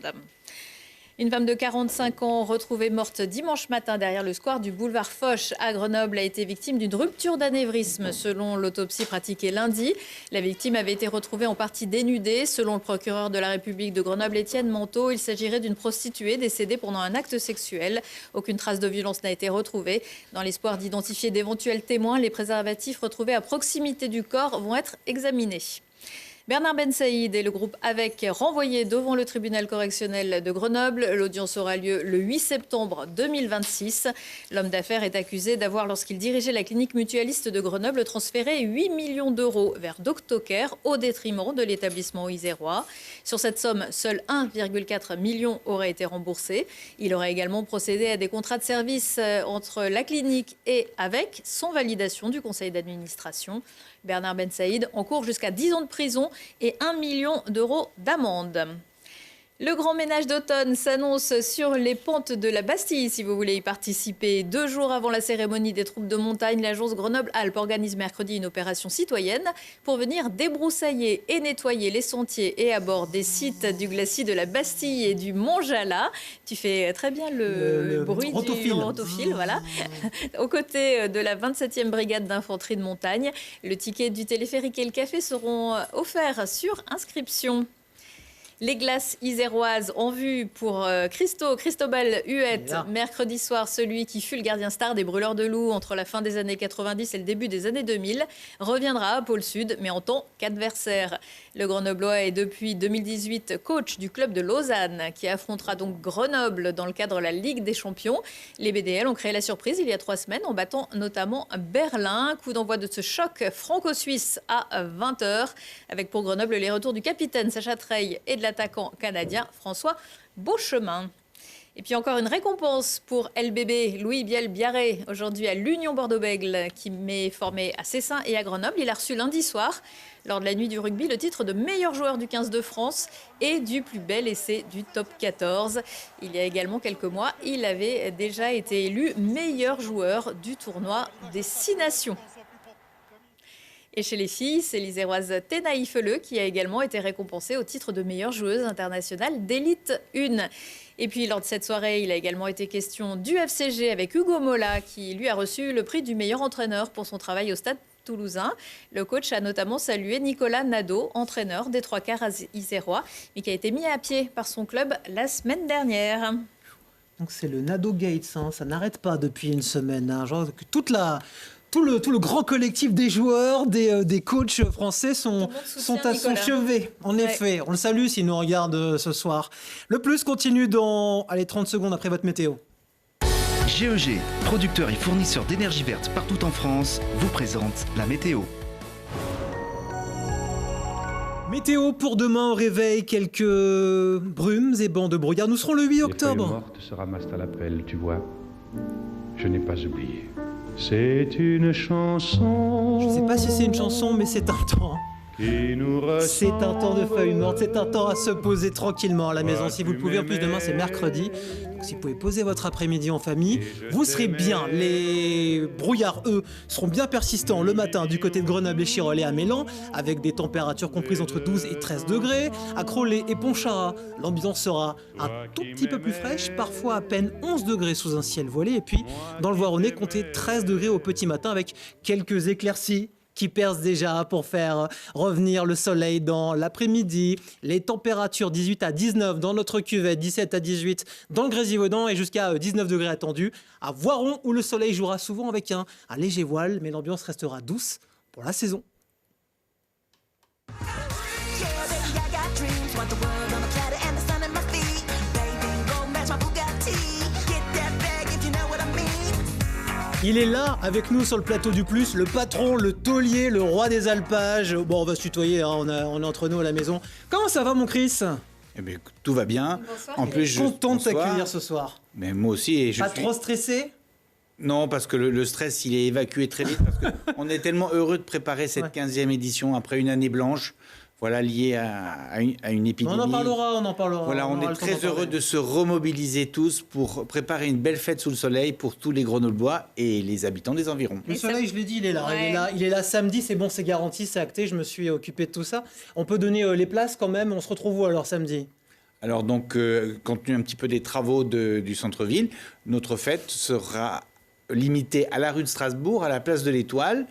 Une femme de 45 ans retrouvée morte dimanche matin derrière le square du boulevard Foch à Grenoble a été victime d'une rupture d'anévrisme selon l'autopsie pratiquée lundi. La victime avait été retrouvée en partie dénudée. Selon le procureur de la République de Grenoble, Étienne Manteau, il s'agirait d'une prostituée décédée pendant un acte sexuel. Aucune trace de violence n'a été retrouvée. Dans l'espoir d'identifier d'éventuels témoins, les préservatifs retrouvés à proximité du corps vont être examinés. Bernard Bensaïd et le groupe AVEC renvoyés devant le tribunal correctionnel de Grenoble. L'audience aura lieu le 8 septembre 2026. L'homme d'affaires est accusé d'avoir, lorsqu'il dirigeait la clinique mutualiste de Grenoble, transféré 8 millions d'euros vers DoctoCare au détriment de l'établissement isérois. Sur cette somme, seul 1,4 million aurait été remboursé. Il aurait également procédé à des contrats de service entre la clinique et AVEC sans validation du conseil d'administration. Bernard Bensaïd encourt jusqu'à 10 ans de prison et 1 million d'euros d'amende. Le grand ménage d'automne s'annonce sur les pentes de la Bastille, si vous voulez y participer. 2 jours avant la cérémonie des troupes de montagne, l'agence Grenoble-Alpes organise mercredi une opération citoyenne pour venir débroussailler et nettoyer les sentiers et abords des sites du glacis de la Bastille et du Mont-Jalà. Tu fais très bien le bruit du rotophile, voilà. Aux côtés de la 27e brigade d'infanterie de montagne, le ticket du téléphérique et le café seront offerts sur inscription. Les glaces iséroises en vue pour Cristobal Huette, mercredi soir, celui qui fut le gardien star des Brûleurs de Loups entre la fin des années 90 et le début des années 2000, reviendra à Pôle Sud, mais en tant qu'adversaire. Le Grenoblois est depuis 2018 coach du club de Lausanne, qui affrontera donc Grenoble dans le cadre de la Ligue des Champions. Les BDL ont créé la surprise il y a 3 semaines en battant notamment Berlin. Coup d'envoi de ce choc franco-suisse à 20h, avec pour Grenoble les retours du capitaine Sacha Treille et de l'attaquant canadien François Beauchemin. Et puis encore une récompense pour LBB, Louis Biel-Biarré, aujourd'hui à l'Union Bordeaux-Bègles, qui m'est formé à Cessin et à Grenoble. Il a reçu lundi soir, lors de la nuit du rugby, le titre de meilleur joueur du 15 de France et du plus bel essai du top 14. Il y a également quelques mois, il avait déjà été élu meilleur joueur du tournoi des 6 nations. Et chez les filles, c'est l'Iséroise Ténaï Feleux qui a également été récompensée au titre de meilleure joueuse internationale d'élite 1. Et puis, lors de cette soirée, il a également été question du FCG avec Hugo Mola, qui lui a reçu le prix du meilleur entraîneur pour son travail au Stade toulousain. Le coach a notamment salué Nicolas Nadeau, entraîneur des 3 quarts isérois, mais qui a été mis à pied par son club la semaine dernière. Donc c'est le Nadeau Gates, hein, ça n'arrête pas depuis une semaine. Hein, genre que tout le grand collectif des joueurs, des coachs français sont à son chevet. En effet, on le salue s'il nous regarde ce soir. Le plus continue dans 30 secondes après votre météo. GEG, producteur et fournisseur d'énergie verte partout en France, vous présente la météo. Météo pour demain au réveil, quelques brumes et bancs de brouillard. Nous serons le 8 octobre. Les feuilles mortes se ramassent à l'appel, tu vois. Je n'ai pas oublié. C'est une chanson. Je ne sais pas si c'est une chanson, mais c'est un temps. C'est un temps de feuilles mortes, c'est un temps à se poser tranquillement à la maison. Si vous le pouvez, en plus demain c'est mercredi. Donc, si vous pouvez poser votre après-midi en famille, vous serez bien. Les brouillards, eux, seront bien persistants le matin du côté de Grenoble et Chirol et à Mélan, avec des températures comprises entre 12 et 13 degrés. À Crollet et Pontcharrat, l'ambiance sera un tout petit peu plus fraîche, parfois à peine 11 degrés sous un ciel voilé. Et puis, dans le Voironnais, comptez 13 degrés au petit matin avec quelques éclaircies qui percent déjà pour faire revenir le soleil dans l'après-midi. Les températures 18 à 19 dans notre cuvette, 17 à 18 dans le Grésivaudan et jusqu'à 19 degrés attendus à Voiron où le soleil jouera souvent avec un léger voile, mais l'ambiance restera douce pour la saison. Il est là, avec nous sur le plateau du Plus, le patron, le taulier, le roi des alpages. Bon, on va se tutoyer, hein, on est entre nous à la maison. Comment ça va, mon Chris ? Eh bien, tout va bien. Bonsoir. En plus, Content de t'accueillir ce soir. Mais moi aussi. Et Pas trop stressé ? Non, parce que le stress, il est évacué très vite. Parce qu'on est tellement heureux de préparer cette 15e édition après une année blanche. Voilà, liée à une épidémie. On en parlera. Voilà, on est très heureux de se remobiliser tous pour préparer une belle fête sous le soleil pour tous les Grenoblois et les habitants des environs. Le soleil, je l'ai dit, il est là. Ouais. Il est là samedi, c'est bon, c'est garanti, c'est acté. Je me suis occupé de tout ça. On peut donner les places quand même. On se retrouve où alors samedi ? Alors donc, compte tenu un petit peu des travaux du centre-ville, notre fête sera limitée à la rue de Strasbourg, à la place de l'Étoile,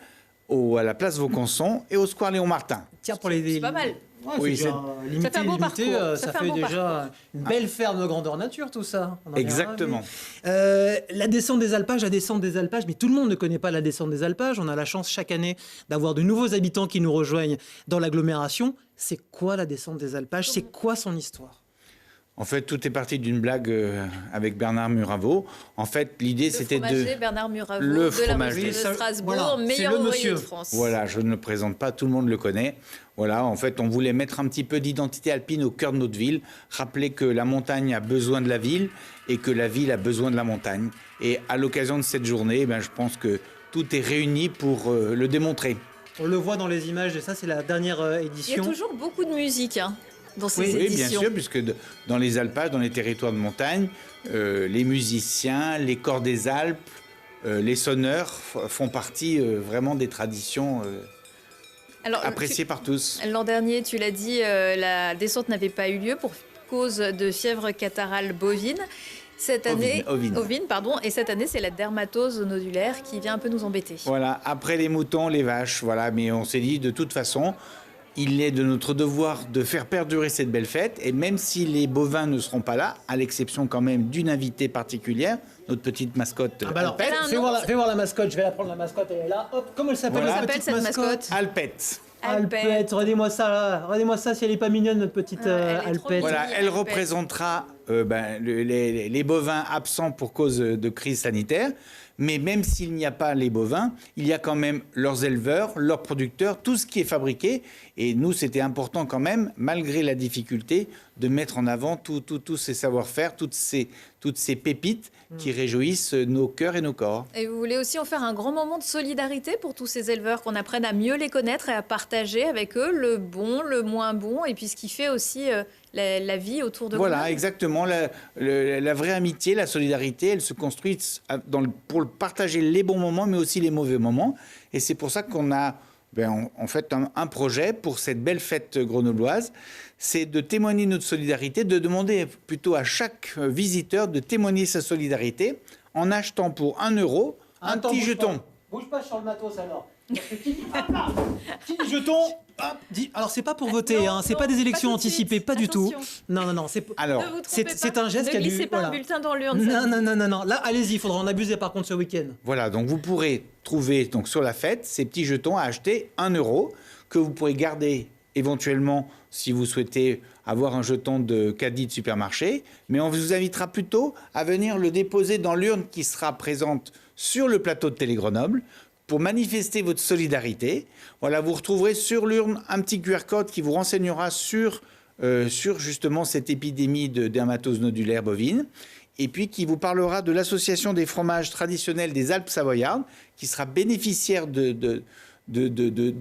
à la place Vaucanson et au square Léon Martin. Tiens, pour les... C'est pas mal. Ouais, Oui, c'est déjà limité, ça fait un beau limité, parcours. ça fait un beau déjà une belle ferme de grandeur nature, tout ça. On en est Exactement. ravis. La descente des alpages, mais tout le monde ne connaît pas la descente des alpages. On a la chance chaque année d'avoir de nouveaux habitants qui nous rejoignent dans l'agglomération. C'est quoi la descente des alpages ? C'est quoi son histoire ? En fait, tout est parti d'une blague avec Bernard Muraveau. En fait, l'idée, c'était de... Bernard Muraveau, Le de la fromager. région de Strasbourg, Voilà, c'est meilleur le ouvrier monsieur. de France. Voilà, je ne le présente pas, tout le monde le connaît. Voilà, en fait, on voulait mettre un petit peu d'identité alpine au cœur de notre ville, rappeler que la montagne a besoin de la ville et que la ville a besoin de la montagne. Et à l'occasion de cette journée, je pense que tout est réuni pour le démontrer. On le voit dans les images, et ça, c'est la dernière Il y édition. a toujours beaucoup de musique dans ces Oui, éditions. bien sûr, puisque dans les alpages, dans les territoires de montagne, les musiciens, les corps des Alpes, les sonneurs font partie vraiment des traditions Alors, appréciées par tous. L'an dernier, tu l'as dit, la descente n'avait pas eu lieu pour cause de fièvre catarrhale bovine. Cette année, ovine, pardon, et cette année, c'est la dermatose nodulaire qui vient un peu nous embêter. Voilà, après les moutons, les vaches, voilà. Mais on s'est dit, de toute façon, il est de notre devoir de faire perdurer cette belle fête. Et même si les bovins ne seront pas là, à l'exception quand même d'une invitée particulière, notre petite mascotte Alpette. Fais voir la mascotte, je vais la prendre la mascotte, elle est là. Hop, comment elle s'appelle Voilà. cette petite Cette mascotte Alpette. Alpette, regardez-moi ça si elle est pas mignonne, notre petite Elle est trop Alpette. mignonne. Voilà, elle Alpette. représentera les bovins absents pour cause de crise sanitaire. Mais même s'il n'y a pas les bovins, il y a quand même leurs éleveurs, leurs producteurs, tout ce qui est fabriqué. Et nous, c'était important quand même, malgré la difficulté, de mettre en avant tous ces savoir-faire, toutes ces pépites qui réjouissent nos cœurs et nos corps. Et vous voulez aussi en faire un grand moment de solidarité pour tous ces éleveurs, qu'on apprenne à mieux les connaître et à partager avec eux le bon, le moins bon, et puis ce qui fait aussi la vie autour de Voilà, Grenoble. exactement. La vraie amitié, la solidarité, elle se construit pour partager les bons moments, mais aussi les mauvais moments. Et c'est pour ça qu'on a en fait un projet pour cette belle fête grenobloise. C'est de témoigner notre solidarité, de demander plutôt à chaque visiteur de témoigner sa solidarité en achetant pour 1 euro un Attends, petit bouge jeton. pas. Bouge pas sur le matos alors. Parce que qui dit jeton, hop, dit. Alors c'est pas pour voter, non, c'est non, pas des élections pas tout de suite. anticipées, pas du tout. Attention. Non, c'est. Alors, Ne vous trompez c'est pas. un geste ne qui a dû. glissez pas voilà. un bulletin dans l'urne. ça. Non. Là, allez-y, il faudra en abuser par contre ce week-end. voilà, donc vous pourrez trouver donc sur la fête ces petits jetons à acheter 1 euro que vous pourrez garder éventuellement si vous souhaitez avoir un jeton de caddie de supermarché, mais on vous invitera plutôt à venir le déposer dans l'urne qui sera présente sur le plateau de Télé Grenoble pour manifester votre solidarité. Voilà, vous retrouverez sur l'urne un petit QR code qui vous renseignera sur justement cette épidémie de dermatose nodulaire bovine, et puis qui vous parlera de l'association des fromages traditionnels des Alpes savoyardes, qui sera bénéficiaire de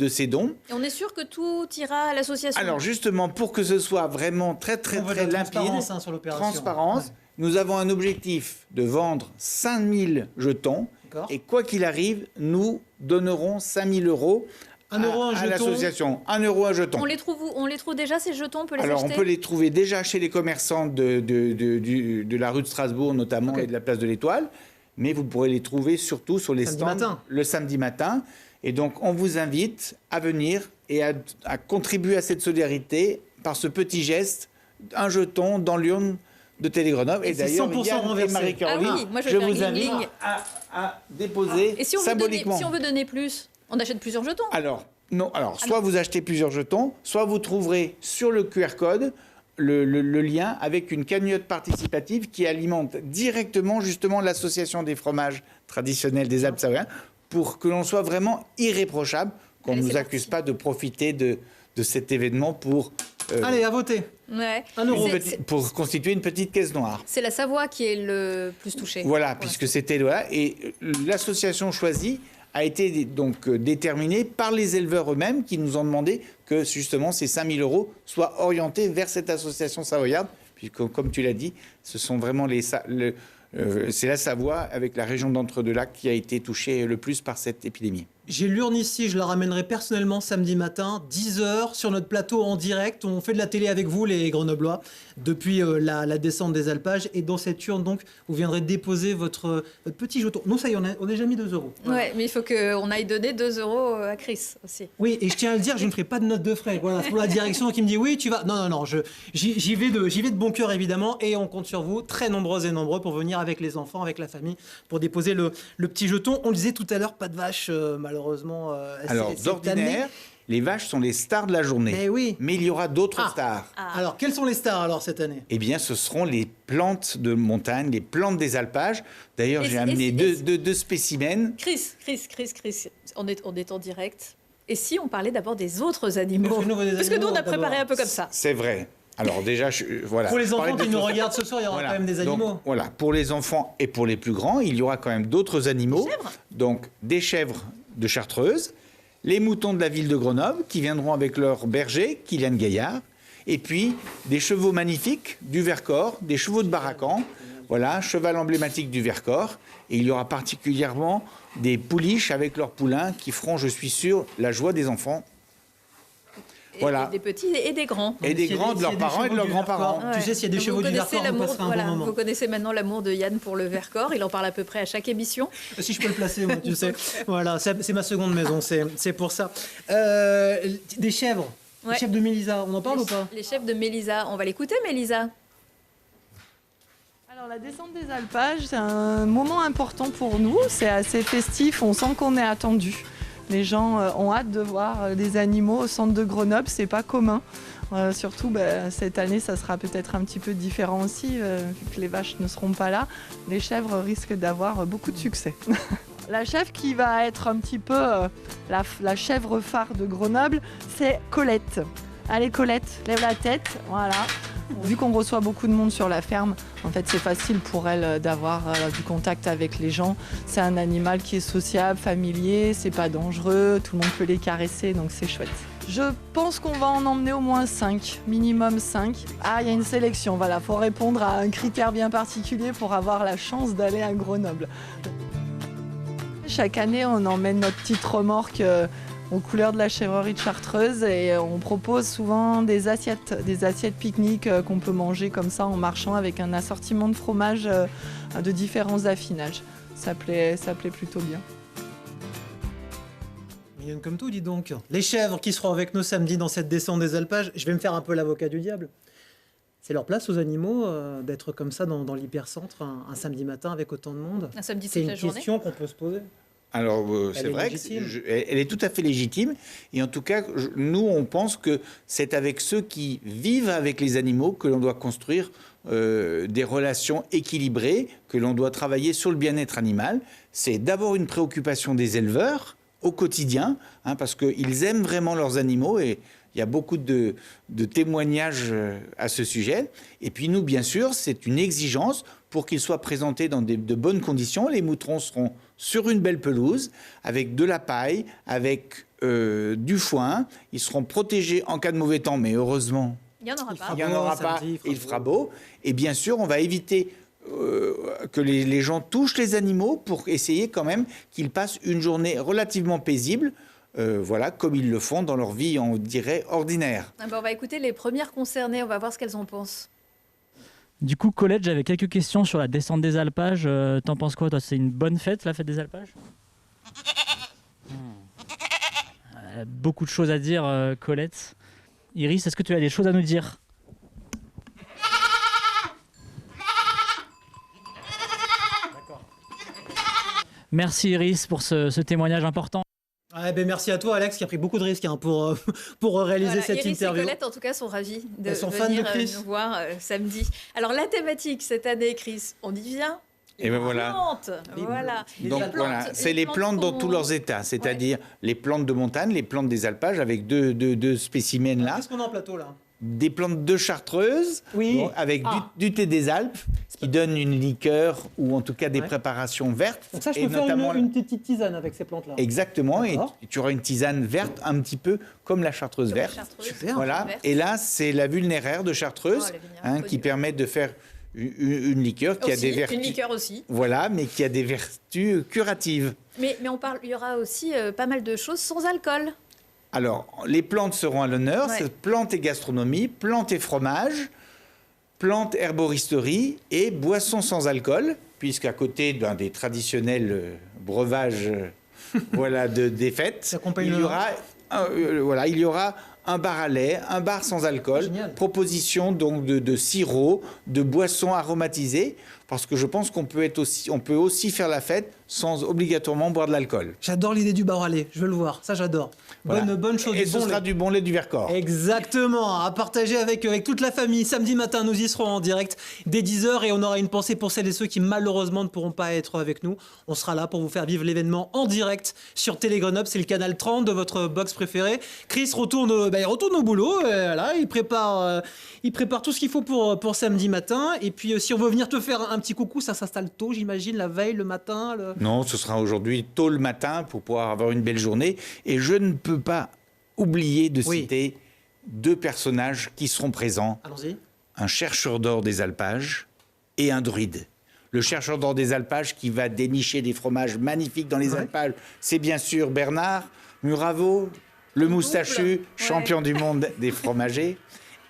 ces dons. Et on est sûr que tout ira à l'association. Alors justement, pour que ce soit vraiment très On veut de la limpide, transparence, sur l'opération. transparence, Ouais. nous avons un objectif de vendre 5000 jetons. D'accord. Et quoi qu'il arrive, nous donnerons 5000 euros 1 euro un à jeton. l'association. 1 euro un jeton. On les trouve où? On les trouve déjà, ces jetons? On peut les Alors, acheter? on peut les trouver déjà chez les commerçants de la rue de Strasbourg, notamment, Ok. et de la place de l'Étoile. Mais vous pourrez les trouver surtout sur les Samedi stands matin. le samedi matin. Et donc, on vous invite à venir et à contribuer à cette solidarité par ce petit geste, un jeton dans l'urne de Télé Grenoble. Et Et c'est d'ailleurs, 100% Yann et renversé. Marie-Caroline, Ah oui, moi, je vais je faire vous gling, invite gling. à déposer Et si on, veut donner, symboliquement. si on veut donner plus, on achète plusieurs jetons? Alors, non. Alors, soit vous achetez plusieurs jetons, soit vous trouverez sur le QR code le lien avec une cagnotte participative qui alimente directement justement l'association des fromages traditionnels des Alpes savoyardes pour que l'on soit vraiment irréprochable, qu'on ne Allez, nous c'est accuse parti. pas de profiter de cet événement pour, Allez, à voter. Ouais. 1 euro. pour constituer une petite caisse noire. C'est la Savoie qui est le plus touchée. Voilà, pour puisque c'était voilà, et l'association choisie a été donc déterminée par les éleveurs eux-mêmes qui nous ont demandé que justement ces 5000 euros soient orientés vers cette association savoyarde, puisque comme tu l'as dit, ce sont vraiment c'est la Savoie avec la région d'Entre-deux-Lacs qui a été touchée le plus par cette épidémie. J'ai l'urne ici, je la ramènerai personnellement samedi matin, 10h, sur notre plateau en direct. On fait de la télé avec vous, les Grenoblois, depuis la descente des alpages. Et dans cette urne, donc, vous viendrez déposer votre petit jeton. Non, ça y est, on a déjà mis 2 euros. Voilà. Ouais, mais il faut qu'on aille donner 2 euros à Chris aussi. Oui, et je tiens à le dire, je ne ferai pas de note de frais. Voilà, c'est pour la direction qui me dit oui, tu vas. Non, j'y vais de bon cœur évidemment, et on compte sur vous, très nombreuses et nombreux, pour venir avec les enfants, avec la famille, pour déposer le petit jeton. On le disait tout à l'heure, pas de vache, malheureusement. Alors, cette année. d'ordinaire, les vaches sont les stars de la journée. Mais oui. Mais il y aura d'autres Ah. stars. Alors, quelles sont les stars alors cette année? Eh bien, ce seront les plantes de montagne, les plantes des alpages. D'ailleurs, Et j'ai c'est- amené et deux spécimens. Chris, on est en direct. Et si on parlait d'abord des autres animaux? Mais fais-nous des Parce que nous, on a animaux, préparé d'abord. un peu comme ça. C'est vrai. Alors déjà, voilà. Pour les je parlais enfants de qui nous tout ça. regardent ce soir, il y aura Voilà. quand même des Donc, animaux. voilà, pour les enfants et pour les plus grands, il y aura quand même d'autres animaux. Donc des chèvres de Chartreuse, les moutons de la ville de Grenoble qui viendront avec leur berger, Kylian Gaillard, et puis des chevaux magnifiques du Vercors, des chevaux de Baracan. Voilà, cheval emblématique du Vercors. Et il y aura particulièrement des pouliches avec leurs poulains qui feront, je suis sûr, la joie des enfants. Voilà. Et des petits et des grands. Et des S'il y a grands des- de leurs s'il y a des parents et de chevaux leurs du grands-parents. Vercors. Tu sais, s'il y a des Donc, chevaux vous du connaissez Vercors, on l'amour- passera un voilà, bon moment. Vous connaissez maintenant l'amour de Yann pour le Vercors. Il en parle à peu près à chaque émission. Si je peux le placer, moi, tu sais. Voilà, c'est ma seconde maison, c'est pour ça. Des chèvres. Ouais. Les chefs de Mélisa, on en parle ou pas? Les chefs de Mélisa. On va l'écouter, Mélisa. Alors la descente des alpages, c'est un moment important pour nous, c'est assez festif, on sent qu'on est attendu. Les gens ont hâte de voir des animaux au centre de Grenoble, c'est pas commun. Surtout cette année, ça sera peut-être un petit peu différent aussi, vu que les vaches ne seront pas là. Les chèvres risquent d'avoir beaucoup de succès. La chèvre qui va être un petit peu la chèvre phare de Grenoble, c'est Colette. Allez Colette, lève la tête, voilà. Vu qu'on reçoit beaucoup de monde sur la ferme, en fait c'est facile pour elle d'avoir du contact avec les gens. C'est un animal qui est sociable, familier, c'est pas dangereux, tout le monde peut les caresser, donc c'est chouette. Je pense qu'on va en emmener au moins 5, minimum 5. Ah, il y a une sélection, voilà, faut répondre à un critère bien particulier pour avoir la chance d'aller à Grenoble. Chaque année, on emmène notre petite remorque aux couleurs de la chèvrerie de Chartreuse et on propose souvent des assiettes pique-nique qu'on peut manger comme ça en marchant avec un assortiment de fromages de différents affinages. Ça plaît plutôt bien. Mignonne comme tout, dis donc. Les chèvres qui seront avec nous samedi dans cette descente des alpages, je vais me faire un peu l'avocat du diable. C'est leur place aux animaux d'être comme ça dans l'hypercentre un samedi matin avec autant de monde. Un samedi C'est toute la une journée. question qu'on peut se poser. Alors, c'est vrai qu'elle est tout à fait légitime. Et en tout cas, nous, on pense que c'est avec ceux qui vivent avec les animaux que l'on doit construire des relations équilibrées, que l'on doit travailler sur le bien-être animal. C'est d'abord une préoccupation des éleveurs au quotidien, parce qu'ils aiment vraiment leurs animaux et il y a beaucoup de témoignages à ce sujet. Et puis nous, bien sûr, c'est une exigence pour qu'ils soient présentés dans de bonnes conditions. Les moutrons seront sur une belle pelouse, avec de la paille, avec du foin. Ils seront protégés en cas de mauvais temps, mais heureusement, il n'y en aura pas. Il n'y en aura pas, il fera beau. Et bien sûr, on va éviter que les gens touchent les animaux pour essayer quand même qu'ils passent une journée relativement paisible. Voilà, comme ils le font dans leur vie, on dirait, ordinaire. On va écouter les premières concernées, on va voir ce qu'elles en pensent. Du coup, Colette, j'avais quelques questions sur la descente des alpages. T'en penses quoi, toi? C'est une bonne fête, la fête des alpages? Beaucoup de choses à dire, Colette. Iris, est-ce que tu as des choses à nous dire? Merci Iris pour ce témoignage important. Merci à toi Alex qui a pris beaucoup de risques pour réaliser cette Iris interview. et Colette en tout cas sont ravis de venir nous voir samedi. Alors la thématique cette année, Chris, on y vient. Et ben voilà. Voilà. Donc voilà, c'est les plantes dans tous leurs états, c'est-à-dire les plantes de montagne, les plantes des alpages avec deux spécimens là. Qu'est-ce qu'on a en plateau là? Des plantes de Chartreuse, oui. Avec du thé des Alpes, qui donne une liqueur ou en tout cas des préparations vertes. Donc ça, je peux faire une petite tisane avec ces plantes-là. Exactement, et tu auras une tisane verte un petit peu comme la Chartreuse verte. Super. Voilà. Et là, c'est la vulnéraire de Chartreuse qui permet de faire une liqueur qui a des vertus. Une liqueur aussi. Voilà, mais qui a des vertus curatives. Mais il y aura aussi pas mal de choses sans alcool. Alors, les plantes seront à l'honneur, c'est plantes et gastronomie, plantes et fromage, plantes herboristerie et boissons sans alcool, puisqu'à côté des traditionnels breuvages des fêtes, il y aura un bar à lait, un bar sans alcool, proposition donc de sirop, de boissons aromatisées, parce que je pense qu'on peut aussi faire la fête sans obligatoirement boire de l'alcool. J'adore l'idée du bar à lait, je veux le voir, ça j'adore. Voilà. Bonne chose. Et ce sera du bon lait du Vercors. Exactement, à partager avec toute la famille. Samedi matin, nous y serons en direct dès 10h et on aura une pensée pour celles et ceux qui malheureusement ne pourront pas être avec nous. On sera là pour vous faire vivre l'événement en direct sur Télé Grenoble, c'est le canal 30 de votre box préférée. Chris retourne au boulot, il prépare tout ce qu'il faut pour samedi matin. Et puis si on veut venir te faire un petit coucou, ça s'installe tôt, j'imagine, la veille, le matin. Non, ce sera aujourd'hui tôt le matin pour pouvoir avoir une belle journée. Et je ne peux pas oublier de citer deux personnages qui seront présents. Allons-y. Un chercheur d'or des alpages et un druide. Le chercheur d'or des alpages qui va dénicher des fromages magnifiques dans les alpages, c'est bien sûr Bernard Muraveau, le moustachu, champion du monde des fromagers.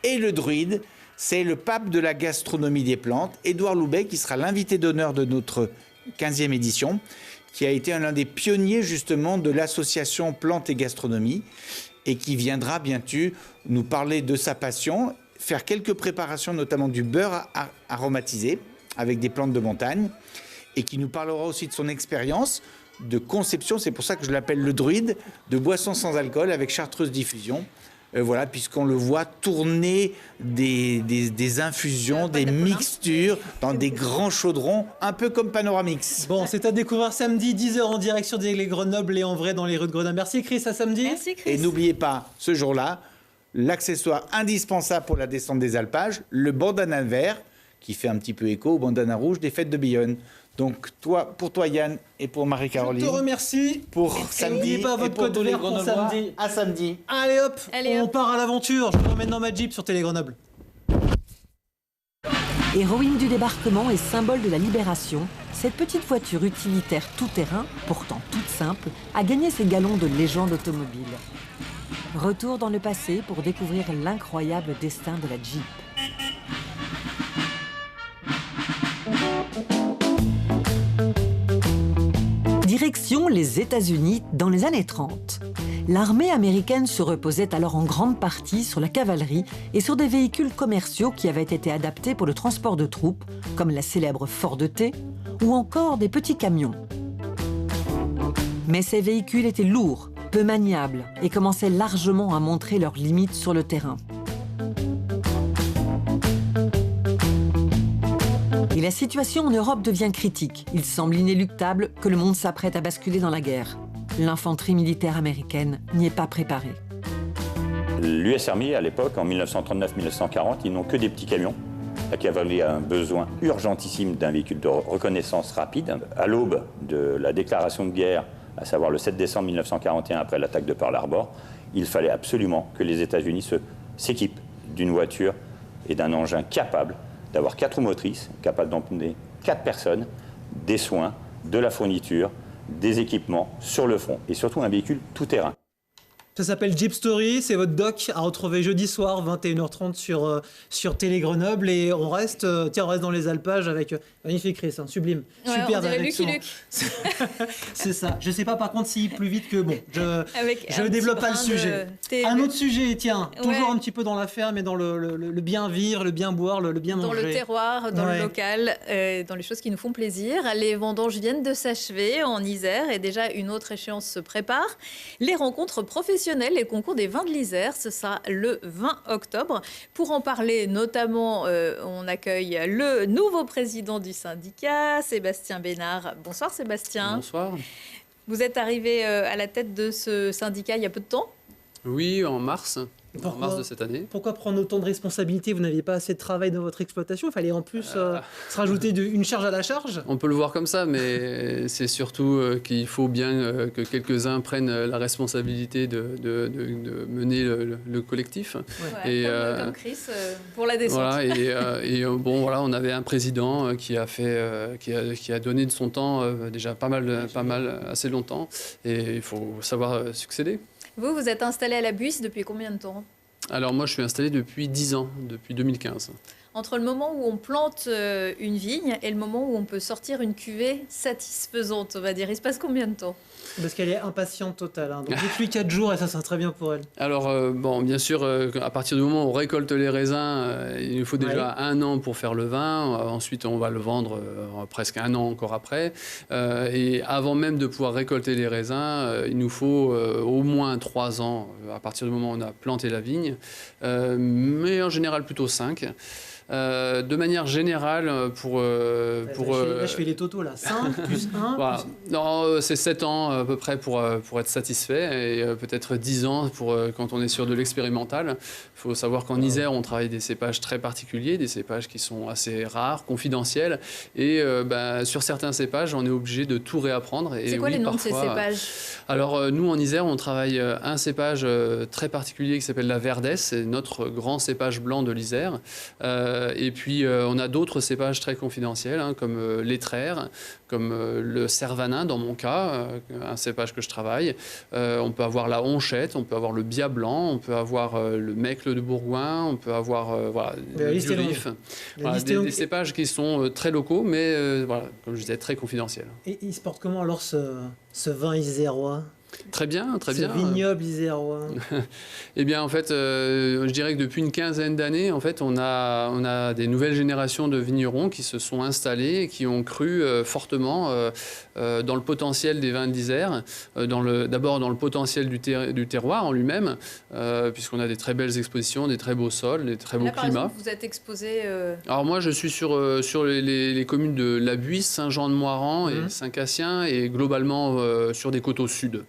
Et le druide, c'est le pape de la gastronomie des plantes, Édouard Loubet, qui sera l'invité d'honneur de notre 15e édition, qui a été l'un des pionniers justement de l'association Plantes et Gastronomie. et qui viendra bientôt nous parler de sa passion, faire quelques préparations, notamment du beurre aromatisé avec des plantes de montagne, et qui nous parlera aussi de son expérience de conception, c'est pour ça que je l'appelle le druide, de boissons sans alcool avec chartreuse diffusion. Voilà, puisqu'on le voit tourner des infusions, des mixtures dans des grands chaudrons, un peu comme Panoramix. Bon, c'est à découvrir samedi, 10h en direct sur Télé Grenoble et en vrai dans les rues de Grenoble. Merci Chris, à samedi. Merci Chris. Et n'oubliez pas, ce jour-là, l'accessoire indispensable pour la descente des alpages, le bandana vert, qui fait un petit peu écho au bandana rouge des fêtes de Bayonne. Donc, pour toi Yann et pour Marie-Caroline. Je te remercie. Pour samedi. N'oubliez pas votre code vert pour samedi. À samedi. Allez hop, on part à l'aventure. Je vous emmène dans ma Jeep sur Télé Grenoble. Héroïne du débarquement et symbole de la libération, cette petite voiture utilitaire tout-terrain, pourtant toute simple, a gagné ses galons de légende automobile. Retour dans le passé pour découvrir l'incroyable destin de la Jeep. Direction les États-Unis dans les années 30. L'armée américaine se reposait alors en grande partie sur la cavalerie et sur des véhicules commerciaux qui avaient été adaptés pour le transport de troupes, comme la célèbre Ford T, ou encore des petits camions. Mais ces véhicules étaient lourds, peu maniables et commençaient largement à montrer leurs limites sur le terrain. Et la situation en Europe devient critique. Il semble inéluctable que le monde s'apprête à basculer dans la guerre. L'infanterie militaire américaine n'y est pas préparée. L'US Army, à l'époque, en 1939-1940, ils n'ont que des petits camions. La cavalerie a un besoin urgentissime d'un véhicule de reconnaissance rapide. À l'aube de la déclaration de guerre, à savoir le 7 décembre 1941, après l'attaque de Pearl Harbor, il fallait absolument que les États-Unis s'équipent d'une voiture et d'un engin capable d'avoir 4 roues motrices, capables d'emmener 4 personnes, des soins, de la fourniture, des équipements sur le front et surtout un véhicule tout-terrain. Ça s'appelle Jeep Story, c'est votre doc à retrouver jeudi soir 21h30 sur Télé Grenoble et on reste dans les alpages avec magnifique Chris, hein, sublime, ouais, super Lucky Luke. C'est ça. Je sais pas par contre s'il plus vite que bon. Je développe pas le sujet. Un autre sujet, tiens, toujours un petit peu dans l'affaire, mais dans le bien vivre, le bien boire, le bien manger. Dans le terroir, dans le local, dans les choses qui nous font plaisir. Les vendanges viennent de s'achever en Isère et déjà une autre échéance se prépare. Les rencontres professionnelles, les concours des vins de l'Isère, ce sera le 20 octobre. Pour en parler, notamment, on accueille le nouveau président du syndicat, Sébastien Bénard. Bonsoir Sébastien. Bonsoir. Vous êtes arrivé à la tête de ce syndicat il y a peu de temps ? Oui, en mars. En mars de cette année. Pourquoi prendre autant de responsabilités ? Vous n'aviez pas assez de travail dans votre exploitation ? Il fallait en plus se rajouter une charge à la charge ? On peut le voir comme ça, mais c'est surtout qu'il faut bien que quelques-uns prennent la responsabilité de mener le collectif. Ouais, et, comme Chris, pour la descente. Voilà, bon, voilà, on avait un président qui a donné de son temps déjà pas mal, assez longtemps, et il faut savoir succéder. Vous êtes installé à la Buisse depuis combien de temps ? Alors moi, je suis installé depuis 10 ans, depuis 2015. Entre le moment où on plante une vigne et le moment où on peut sortir une cuvée satisfaisante, on va dire, il se passe combien de temps ? Parce qu'elle est impatiente totale. Hein. Donc depuis 4 jours et ça sera très bien pour elle. Alors bon, bien sûr, à partir du moment où on récolte les raisins, il nous faut déjà 1 an pour faire le vin. Ensuite, on va le vendre presque 1 an encore après. Et avant même de pouvoir récolter les raisins, il nous faut au moins 3 ans à partir du moment où on a planté la vigne. Mais en général plutôt 5. De manière générale, là, je fais les totaux, là. 5 plus 1 voilà. plus... Non, c'est 7 ans à peu près pour être satisfait et peut-être 10 ans quand on est sur de l'expérimental. Il faut savoir qu'en Isère, on travaille des cépages très particuliers, des cépages qui sont assez rares, confidentiels. Et sur certains cépages, on est obligé de tout réapprendre. C'est quoi les noms de ces cépages ? Alors, nous, en Isère, on travaille un cépage très particulier qui s'appelle la Verdesse. C'est notre grand cépage blanc de l'Isère. Et puis, on a d'autres cépages très confidentiels, hein, comme l'étraire, comme le cervanin, dans mon cas, un cépage que je travaille. On peut avoir la honchette, on peut avoir le bia blanc, on peut avoir le meccle de Bourgoin, on peut avoir le durif. Voilà, des cépages qui sont très locaux, mais voilà, comme je disais, très confidentiels. Et il se porte comment alors ce vin isérois ? Très bien, très bien. Vignoble isérois. Eh bien, en fait, je dirais que depuis une quinzaine d'années, en fait, on a des nouvelles générations de vignerons qui se sont installés et qui ont cru fortement dans le potentiel des vins de l'Isère, d'abord dans le potentiel du terroir en lui-même, puisqu'on a des très belles expositions, des très beaux sols, des très beaux Là, par climats. exemple, vous êtes exposé... Alors moi, je suis sur les communes de La Buisse, Saint-Jean-de-Moiran et Saint-Cassien, et globalement sur des côtes au sud.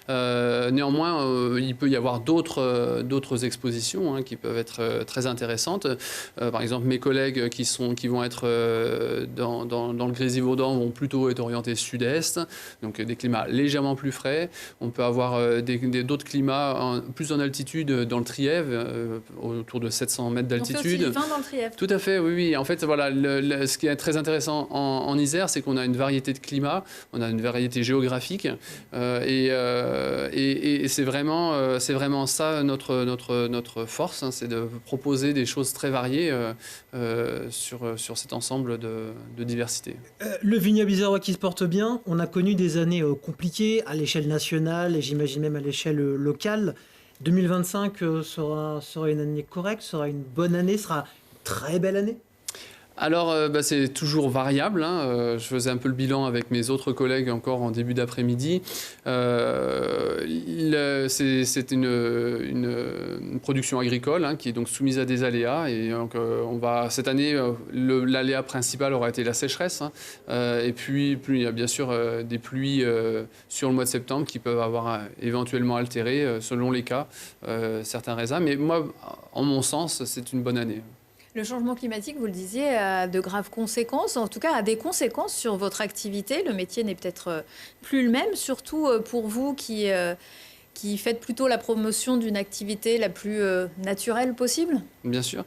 Néanmoins, il peut y avoir d'autres expositions qui peuvent être très intéressantes. Par exemple, mes collègues qui vont être dans le Grésivaudan vont plutôt être orientés sud-est, donc des climats légèrement plus frais. On peut avoir d'autres climats plus en altitude dans le Trièves, autour de 700 mètres d'altitude. On fait aussi du vin dans le Trièves. Tout à fait, oui. En fait, voilà, ce qui est très intéressant en Isère, c'est qu'on a une variété de climats, on a une variété géographique, et c'est vraiment ça notre force, c'est de proposer des choses très variées sur cet ensemble de diversité. Le vignoble isérois qui se porte bien, on a connu des années compliquées à l'échelle nationale et j'imagine même à l'échelle locale. 2025 sera une année correcte, sera une bonne année, sera une très belle année? Alors, c'est toujours variable. Je faisais un peu le bilan avec mes autres collègues encore en début d'après-midi. C'est une production agricole qui est donc soumise à des aléas. Et donc, cette année, l'aléa principal aura été la sécheresse. Et puis, il y a bien sûr des pluies sur le mois de septembre qui peuvent avoir éventuellement altéré, selon les cas, certains raisins. Mais moi, en mon sens, c'est une bonne année. Le changement climatique, vous le disiez, a de graves conséquences, en tout cas a des conséquences sur votre activité. Le métier n'est peut-être plus le même, surtout pour vous qui faites plutôt la promotion d'une activité la plus naturelle possible. Bien sûr.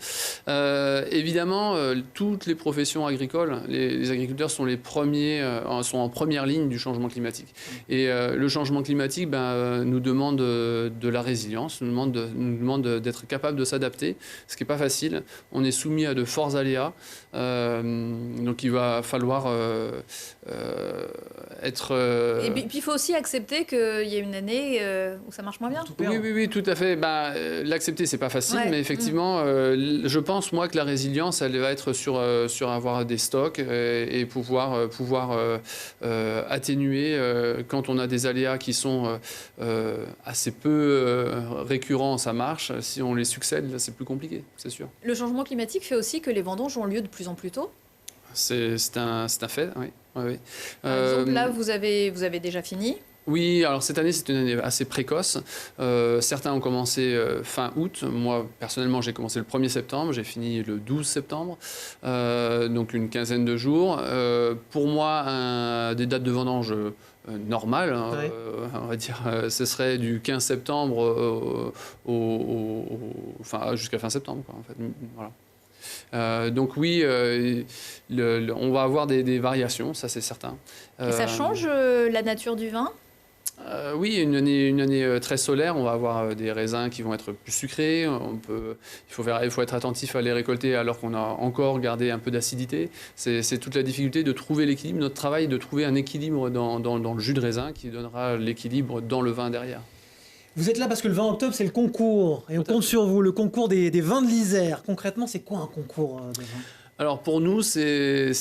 Évidemment, toutes les professions agricoles, les agriculteurs sont les premiers, sont en première ligne du changement climatique. Et le changement climatique nous demande de la résilience, nous demande d'être capable de s'adapter, ce qui n'est pas facile. On est soumis à de forts aléas, donc il va falloir être... Et puis il faut aussi accepter qu'il y a une année où ça marche moins bien. Oui, tout à fait. L'accepter, c'est pas facile, mais effectivement, je pense, moi, que la résilience, elle va être sur avoir des stocks et pouvoir atténuer quand on a des aléas qui sont assez peu récurrents, ça marche. Si on les succède, c'est plus compliqué, c'est sûr. Le changement climatique fait aussi que les vendanges ont lieu de plus en plus tôt. C'est un fait, oui. Par exemple, là, vous avez déjà fini. Oui, alors cette année, c'est une année assez précoce. Certains ont commencé fin août. Moi, personnellement, j'ai commencé le 1er septembre. J'ai fini le 12 septembre. Donc une quinzaine de jours. Pour moi, des dates de vendange normales, on va dire, ce serait du 15 septembre jusqu'à fin septembre, quoi, en fait. Voilà. Donc oui, on va avoir des variations, ça c'est certain. Et ça change la nature du vin ? Oui, une année très solaire, on va avoir des raisins qui vont être plus sucrés. Il faut être attentif à les récolter alors qu'on a encore gardé un peu d'acidité. C'est toute la difficulté de trouver l'équilibre. Notre travail est de trouver un équilibre dans le jus de raisin qui donnera l'équilibre dans le vin derrière. Vous êtes là parce que le 20 octobre, c'est le concours. Et on compte sur vous, le concours des vins de l'Isère. Concrètement, c'est quoi un concours de vin ? Alors pour nous, c'est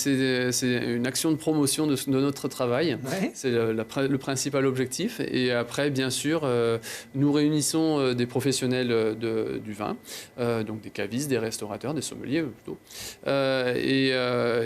une action de promotion de notre travail. Ouais. C'est le principal objectif. Et après, bien sûr, nous réunissons des professionnels du vin, donc des cavistes, des restaurateurs, des sommeliers plutôt.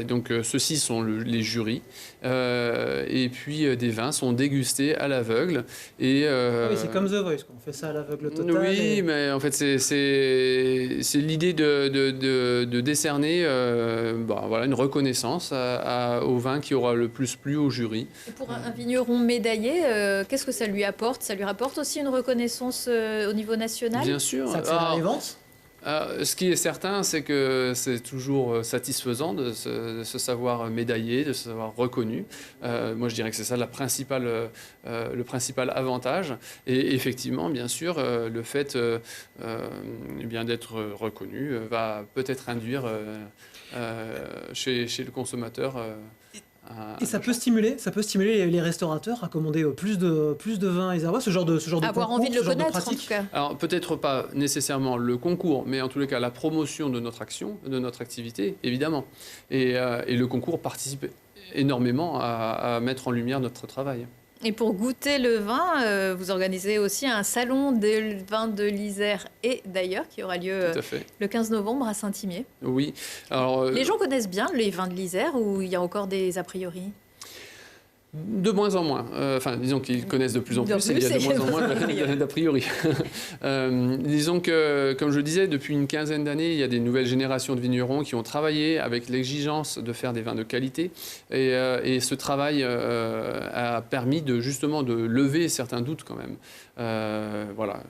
Donc ceux-ci sont les jurys. Et puis des vins sont dégustés à l'aveugle. Oui, c'est comme The Voice, on fait ça à l'aveugle total. Oui, mais en fait, c'est l'idée de décerner une reconnaissance au vin qui aura le plus plu au jury. Et pour un vigneron médaillé, qu'est-ce que ça lui apporte ? Ça lui rapporte aussi une reconnaissance au niveau national ? Bien sûr. Ça accélère les ventes ? Ce qui est certain, c'est que c'est toujours satisfaisant de se savoir médaillé, de se savoir reconnu. Moi, je dirais que c'est ça le principal avantage. Et effectivement, bien sûr, le fait d'être reconnu va peut-être induire chez le consommateur Et ça peut stimuler les restaurateurs à commander plus de vin isérois, ce genre de avoir concours, envie de le ce genre connaître, en pratique. tout cas. Alors peut-être pas nécessairement le concours, mais en tous les cas la promotion de notre action, de notre activité, évidemment. Et le concours participe énormément à mettre en lumière notre travail. Et pour goûter le vin, vous organisez aussi un salon des vins de l'Isère et d'ailleurs qui aura lieu le 15 novembre à Saint-Imier. Oui. Alors, les gens connaissent bien les vins de l'Isère ou il y a encore des a priori? De moins en moins. Enfin, disons qu'ils connaissent de plus en plus et il y a de moins en moins d'a priori. Disons que, comme je le disais, depuis une quinzaine d'années, il y a des nouvelles générations de vignerons qui ont travaillé avec l'exigence de faire des vins de qualité. Et ce travail a permis justement de lever certains doutes quand même. Voilà,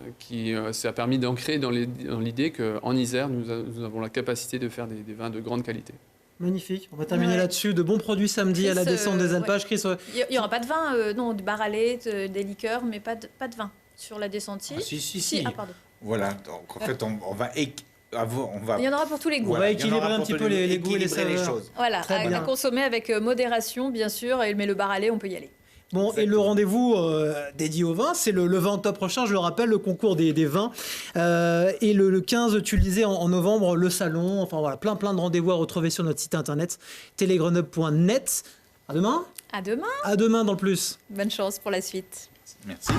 ça a permis d'ancrer dans l'idée qu'en Isère, nous avons la capacité de faire des vins de grande qualité. Magnifique. On va terminer là-dessus. De bons produits samedi Chris, à la descente des alpages. Chris, il n'y aura pas de vin, non, du bar à lait, des liqueurs, mais pas de vin sur la descente. Si. Ah, pardon. Voilà. Donc, en fait, on va... Il y en aura pour tous les goûts. On va équilibrer un petit peu les goûts et les saveurs. Voilà, à consommer avec modération, bien sûr. Mais le bar à lait, on peut y aller. Bon, et le rendez-vous dédié au vin, c'est le 20 octobre prochain, je le rappelle, le concours des vins. Et le 15, tu le disais, en novembre, le salon. Enfin voilà, plein de rendez-vous à retrouver sur notre site internet télégrenoble.net. À demain. À demain. À demain dans le plus. Bonne chance pour la suite. Merci.